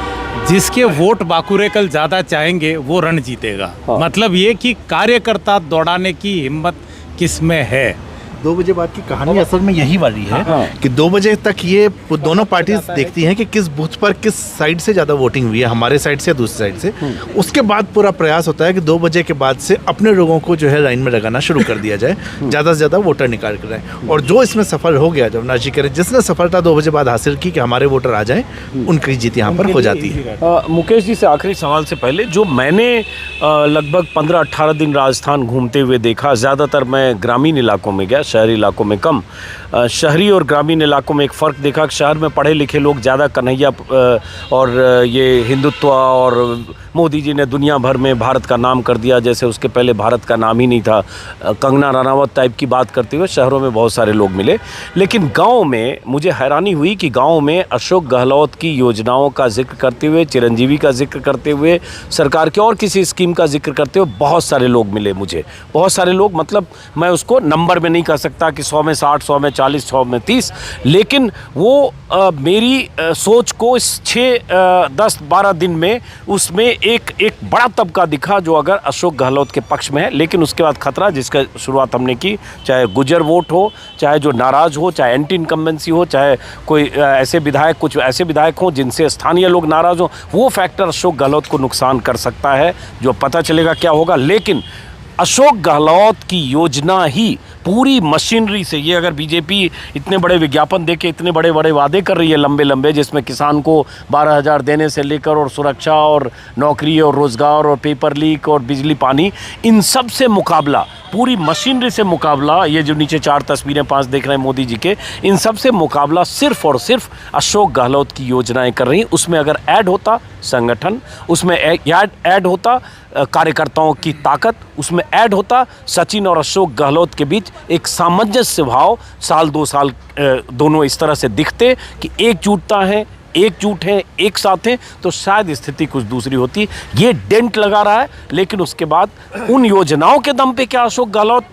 जिसके वोट बाकुरे कल ज्यादा चाहेंगे वो रण जीतेगा। मतलब ये कि कार्यकर्ता दौड़ाने की हिम्मत किस में है। 2 बजे बाद की कहानी असल में यही वाली है कि 2 बजे तक ये दोनों पार्टी देखती हैं कि किस बूथ पर किस साइड से ज़्यादा वोटिंग हुई है, हमारे साइड से या दूसरी साइड से। उसके बाद पूरा प्रयास होता है कि 2 बजे के बाद से अपने लोगों को जो है लाइन में लगाना शुरू कर दिया जाए, ज़्यादा से ज़्यादा वोटर निकाल कर आए। और जो इसमें सफल हो गया, जब नाजी करे, जिसने सफलता 2 बजे बाद हासिल की कि हमारे वोटर आ जाए, उनकी जीत यहाँ पर हो जाती है। मुकेश जी से आखिरी सवाल से पहले, जो मैंने लगभग 15-18 दिन राजस्थान घूमते हुए देखा, ज़्यादातर मैं ग्रामीण इलाकों में गया, शहरी इलाकों में कम। शहरी और ग्रामीण इलाकों में एक फ़र्क देखा कि शहर में पढ़े लिखे लोग ज़्यादा कन्हैया और ये हिंदुत्व और मोदी जी ने दुनिया भर में भारत का नाम कर दिया, जैसे उसके पहले भारत का नाम ही नहीं था, कंगना रनावत टाइप की बात करते हुए शहरों में बहुत सारे लोग मिले। लेकिन गांव में मुझे हैरानी हुई कि गांव में अशोक गहलोत की योजनाओं का जिक्र करते हुए, चिरंजीवी का जिक्र करते हुए, सरकार के और किसी स्कीम का जिक्र करते हुए बहुत सारे लोग मिले मुझे। बहुत सारे लोग, मतलब मैं उसको नंबर में नहीं कह सकता कि 100 में 60, 100 में 40, 100 में 30, लेकिन वो मेरी सोच को इस 6-10-12 दिन में उसमें एक बड़ा तबका दिखा जो अगर अशोक गहलोत के पक्ष में है। लेकिन उसके बाद खतरा, जिसका शुरुआत हमने की, चाहे गुजर वोट हो, चाहे जो नाराज़ हो, चाहे एंटी इनकम्बेंसी हो, चाहे कोई ऐसे विधायक, कुछ ऐसे विधायक हों जिनसे स्थानीय लोग नाराज़ हों, वो फैक्टर अशोक गहलोत को नुकसान कर सकता है, जो पता चलेगा क्या होगा। लेकिन अशोक गहलोत की योजना ही पूरी मशीनरी से, ये अगर बीजेपी इतने बड़े विज्ञापन देके इतने बड़े बड़े वादे कर रही है लंबे लंबे, जिसमें किसान को 12,000 देने से लेकर और सुरक्षा और नौकरी और रोज़गार और पेपर लीक और बिजली पानी, इन सब से मुकाबला, पूरी मशीनरी से मुकाबला, ये जो नीचे 4 तस्वीरें 5 देख रहे हैं मोदी जी के, इन सब से मुकाबला सिर्फ और सिर्फ अशोक गहलोत की योजनाएं कर रही। उसमें अगर ऐड होता संगठन, उसमें ऐड होता कार्यकर्ताओं की ताकत, उसमें ऐड होता सचिन और अशोक गहलोत के बीच एक सामंजस्य भाव, साल 2 साल दोनों इस तरह से दिखते कि एकजुटता है, एकजुट हैं, एक साथ हैं, तो शायद स्थिति कुछ दूसरी होती। ये डेंट लगा रहा है, लेकिन उसके बाद उन योजनाओं के दम पे क्या अशोक गहलोत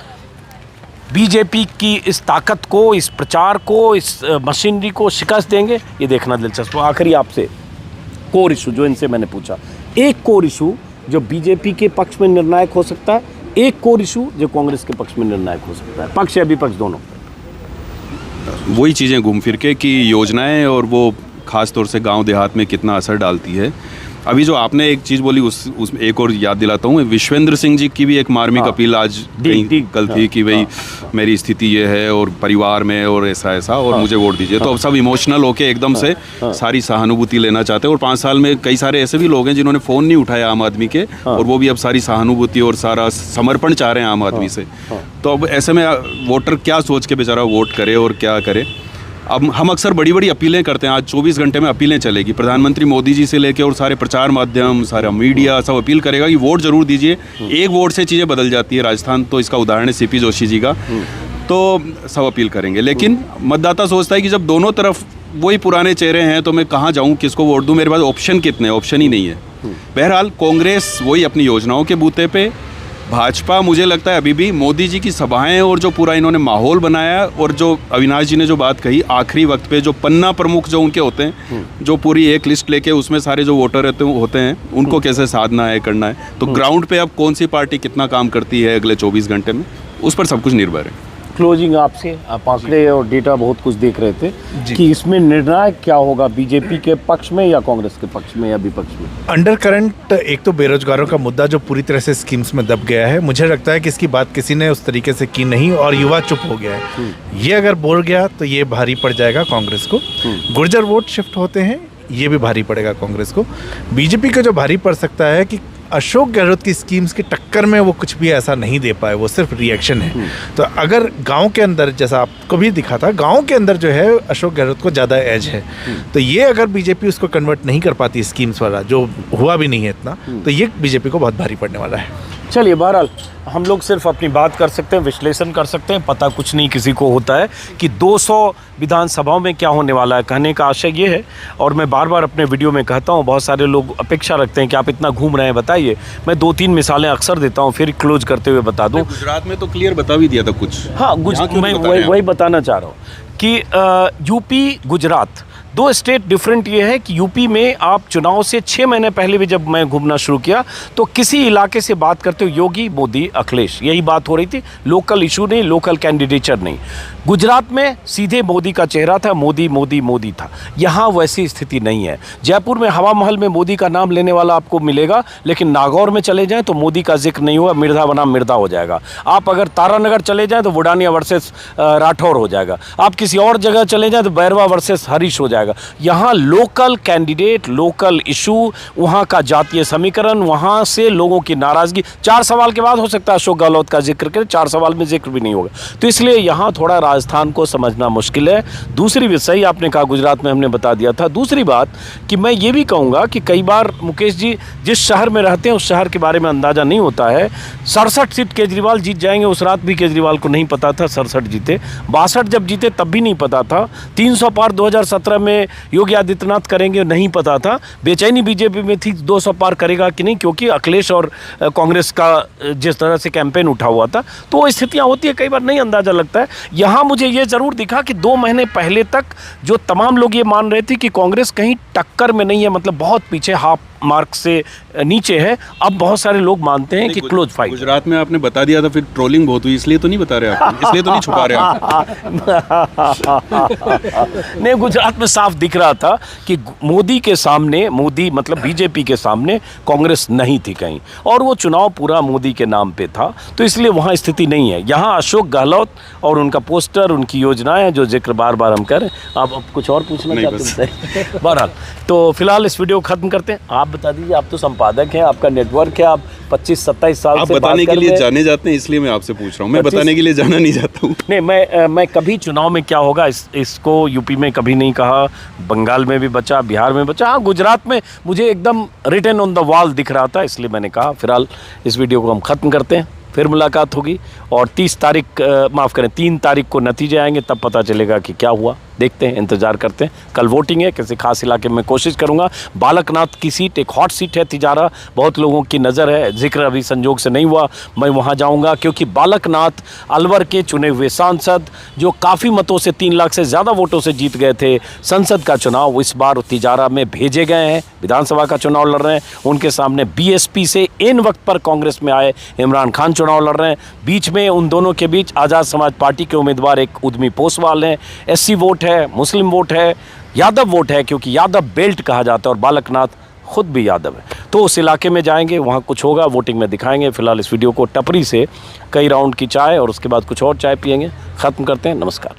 बीजेपी की इस ताकत को, इस प्रचार को, इस मशीनरी को शिकस्त देंगे, ये देखना दिलचस्प। आखिरी आपसे कोर इशू जो इनसे मैंने पूछा, एक कोर इशू जो बीजेपी के पक्ष में निर्णायक हो सकता है, एक कोर इशू जो कांग्रेस के पक्ष में निर्णायक हो सकता है, पक्ष या विपक्ष दोनों। वही चीज़ें घूम फिर के कि योजनाएं और वो ख़ास तौर से गांव देहात में कितना असर डालती है। अभी जो आपने एक चीज़ बोली उसमें एक और याद दिलाता हूँ, विश्वेंद्र सिंह जी की भी एक मार्मिक अपील आज कल थी कि भाई मेरी स्थिति ये है और परिवार में और ऐसा और मुझे वोट दीजिए। तो अब सब इमोशनल होके एकदम से सारी सहानुभूति लेना चाहते हैं। और 5 साल में कई सारे ऐसे भी लोग हैं जिन्होंने फ़ोन नहीं उठाया आम आदमी के, और वो भी अब सारी सहानुभूति और सारा समर्पण चाह रहे हैं आम आदमी से। तो अब ऐसे में वोटर क्या सोच के बेचारा वोट करे और क्या करे। अब हम अक्सर बड़ी बड़ी अपीलें करते हैं, आज 24 घंटे में अपीलें चलेगी, प्रधानमंत्री मोदी जी से लेकर और सारे प्रचार माध्यम, सारा मीडिया सब अपील करेगा कि वोट जरूर दीजिए। एक वोट से चीज़ें बदल जाती है, राजस्थान तो इसका उदाहरण है सीपी जोशी जी का। तो सब अपील करेंगे, लेकिन मतदाता सोचता है कि जब दोनों तरफ वही पुराने चेहरे हैं तो मैं कहाँ जाऊँ, किसको वोट दूँ, मेरे पास ऑप्शन कितने, ऑप्शन ही नहीं है। बहरहाल कांग्रेस वही अपनी योजनाओं के बूते पे, भाजपा मुझे लगता है अभी भी मोदी जी की सभाएं और जो पूरा इन्होंने माहौल बनाया, और जो अविनाश जी ने जो बात कही आखिरी वक्त पे, जो पन्ना प्रमुख जो उनके होते हैं, जो पूरी एक लिस्ट लेके उसमें सारे जो वोटर होते हैं उनको कैसे साधना है, करना है, तो ग्राउंड पे अब कौन सी पार्टी कितना काम करती है अगले 24 घंटे में, उस पर सब कुछ निर्भर है। क्लोजिंग आपसे, आप आंकड़े और डेटा बहुत कुछ देख रहे थे कि इसमें निर्णायक क्या होगा, बीजेपी के पक्ष में या कांग्रेस के पक्ष में या विपक्ष में? अंडर करंट एक तो बेरोजगारों का मुद्दा जो पूरी तरह से स्कीम्स में दब गया है, मुझे लगता है कि इसकी बात किसी ने उस तरीके से की नहीं और युवा चुप हो गया है। ये अगर बोल गया तो ये भारी पड़ जाएगा कांग्रेस को। गुर्जर वोट शिफ्ट होते हैं, ये भी भारी पड़ेगा कांग्रेस को। बीजेपी को जो भारी पड़ सकता है कि अशोक गहलोत की स्कीम्स की टक्कर में वो कुछ भी ऐसा नहीं दे पाए, वो सिर्फ रिएक्शन है। तो अगर गांव के अंदर, जैसा आपको भी दिखा था, गांव के अंदर जो है अशोक गहलोत को ज़्यादा एज है, तो ये अगर बीजेपी उसको कन्वर्ट नहीं कर पाती स्कीम्स वाला, जो हुआ भी नहीं है इतना, तो ये बीजेपी को बहुत भारी पड़ने वाला है। चलिए, बहरहाल हम लोग सिर्फ अपनी बात कर सकते हैं, विश्लेषण कर सकते हैं, पता कुछ नहीं किसी को होता है कि 200 विधानसभाओं में क्या होने वाला है। कहने का आशय ये है, और मैं बार बार अपने वीडियो में कहता हूँ, बहुत सारे लोग अपेक्षा रखते हैं कि आप इतना घूम रहे हैं, बताइए। मैं 2-3 मिसालें अक्सर देता हूँ, फिर क्लोज करते हुए बता दूँ। गुजरात में तो क्लियर बता भी दिया था कुछ। हाँ, मैं वही बताना चाह रहा हूँ कि यूपी गुजरात 2 स्टेट डिफरेंट ये है कि यूपी में आप चुनाव से 6 महीने पहले भी जब मैं घूमना शुरू किया तो किसी इलाके से बात करते हो योगी, मोदी, अखिलेश, यही बात हो रही थी। लोकल इशू नहीं, लोकल कैंडिडेचर नहीं। गुजरात में सीधे मोदी का चेहरा था, मोदी मोदी मोदी था। यहाँ वैसी स्थिति नहीं है। जयपुर में हवा महल में मोदी का नाम लेने वाला आपको मिलेगा, लेकिन नागौर में चले जाएं तो मोदी का जिक्र नहीं होगा, मिर्धा बनाम मिर्धा हो जाएगा। आप अगर तारानगर चले जाएं तो वुडानिया वर्सेस राठौर हो जाएगा। आप किसी और जगह चले जाएं तो बैरवा वर्सेस हरीश हो जाएगा। यहाँ लोकल कैंडिडेट, लोकल इशू, वहाँ का जातीय समीकरण, वहाँ से लोगों की नाराज़गी। 4 सवाल के बाद हो सकता है अशोक गहलोत का जिक्र करें, 4 सवाल में जिक्र भी नहीं होगा। तो इसलिए यहाँ थोड़ा राजस्थान को समझना मुश्किल है। दूसरी बात, सही आपने कहा, गुजरात में हमने बता दिया था। दूसरी बात कि मैं ये भी कहूँगा कि कई बार मुकेश जी जिस शहर में रहते हैं उस शहर के बारे में अंदाज़ा नहीं होता है। 67 सीट केजरीवाल जीत जाएंगे, उस रात भी केजरीवाल को नहीं पता था 67 जीते। 62 जब जीते तब भी नहीं पता था। 300 पार 2017 में योगी आदित्यनाथ करेंगे, नहीं पता था। बेचैनी बीजेपी में थी 200 पार करेगा कि नहीं, क्योंकि अखिलेश और कांग्रेस का जिस तरह से कैंपेन उठा हुआ था, तो वो स्थितियाँ होती है, कई बार नहीं अंदाज़ा लगता है। यहाँ मुझे ये ज़रूर दिखा कि 2 महीने पहले तक जो तमाम लोग ये मान रहे थे कि कांग्रेस कहीं टक्कर में नहीं है, मतलब बहुत पीछे, हाफ मार्क से नीचे है, अब बहुत सारे लोग मानते हैं कि क्लोज फाइट। गुजरात में आपने बता दिया था, फिर ट्रोलिंग बहुत हुई, इसलिए तो नहीं बता रहे आप, इसलिए तो नहीं छुपा रहे आप। नहीं, गुजरात में साफ दिख रहा था कि मोदी के सामने, मोदी मतलब बीजेपी के सामने कांग्रेस नहीं थी कहीं, और वो चुनाव पूरा मोदी के नाम पे था, तो इसलिए वहाँ स्थिति नहीं है। यहाँ अशोक गहलोत और उनका पोस्टर, उनकी योजनाएं जो जिक्र बार बार हम करें। आप अब कुछ और पूछना चाहते हैं? बहरहाल, तो फिलहाल इस वीडियो को खत्म करते हैं। आप बता दीजिए, आप तो संपादक हैं, आपका नेटवर्क है, आप 25-27 साल से बताने के लिए जाने जाते हैं, इसलिए मैं आपसे पूछ रहा हूँ। मैं बताने के लिए जाना नहीं चाहता हूँ। नहीं, मैं कभी चुनाव में क्या होगा इसको यूपी में कभी नहीं कहा, बंगाल में भी बचा, बिहार में बचा। हाँ, गुजरात में मुझे एकदम रिटन ऑन द वॉल दिख रहा था, इसलिए मैंने कहा। फिलहाल इस वीडियो को हम ख़त्म करते हैं, फिर मुलाकात होगी, और 3 तारीख को नतीजे आएंगे, तब पता चलेगा कि क्या हुआ। देखते हैं, इंतजार करते हैं। कल वोटिंग है, किसी खास इलाके में कोशिश करूंगा। बालकनाथ की सीट एक हॉट सीट है, तिजारा, बहुत लोगों की नज़र है, जिक्र अभी संजोग से नहीं हुआ, मैं वहां जाऊंगा, क्योंकि बालकनाथ अलवर के चुने हुए सांसद जो काफ़ी मतों से 3 लाख से ज़्यादा वोटों से जीत गए थे संसद का चुनाव, इस बार तिजारा में भेजे गए हैं, विधानसभा का चुनाव लड़ रहे हैं। उनके सामने बीएसपी से इन वक्त पर कांग्रेस में आए इमरान खान चुनाव लड़ रहे हैं। बीच में उन दोनों के बीच आज़ाद समाज पार्टी के उम्मीदवार एक उद्यमी पोसवाल हैं। एससी वोट है, मुस्लिम वोट है, यादव वोट है, क्योंकि यादव बेल्ट कहा जाता है, और बालकनाथ खुद भी यादव है। तो उस इलाके में जाएंगे, वहाँ कुछ होगा, वोटिंग में दिखाएंगे। फिलहाल इस वीडियो को टपरी से कई राउंड की चाय और उसके बाद कुछ और चाय पियेंगे। ख़त्म करते हैं। नमस्कार।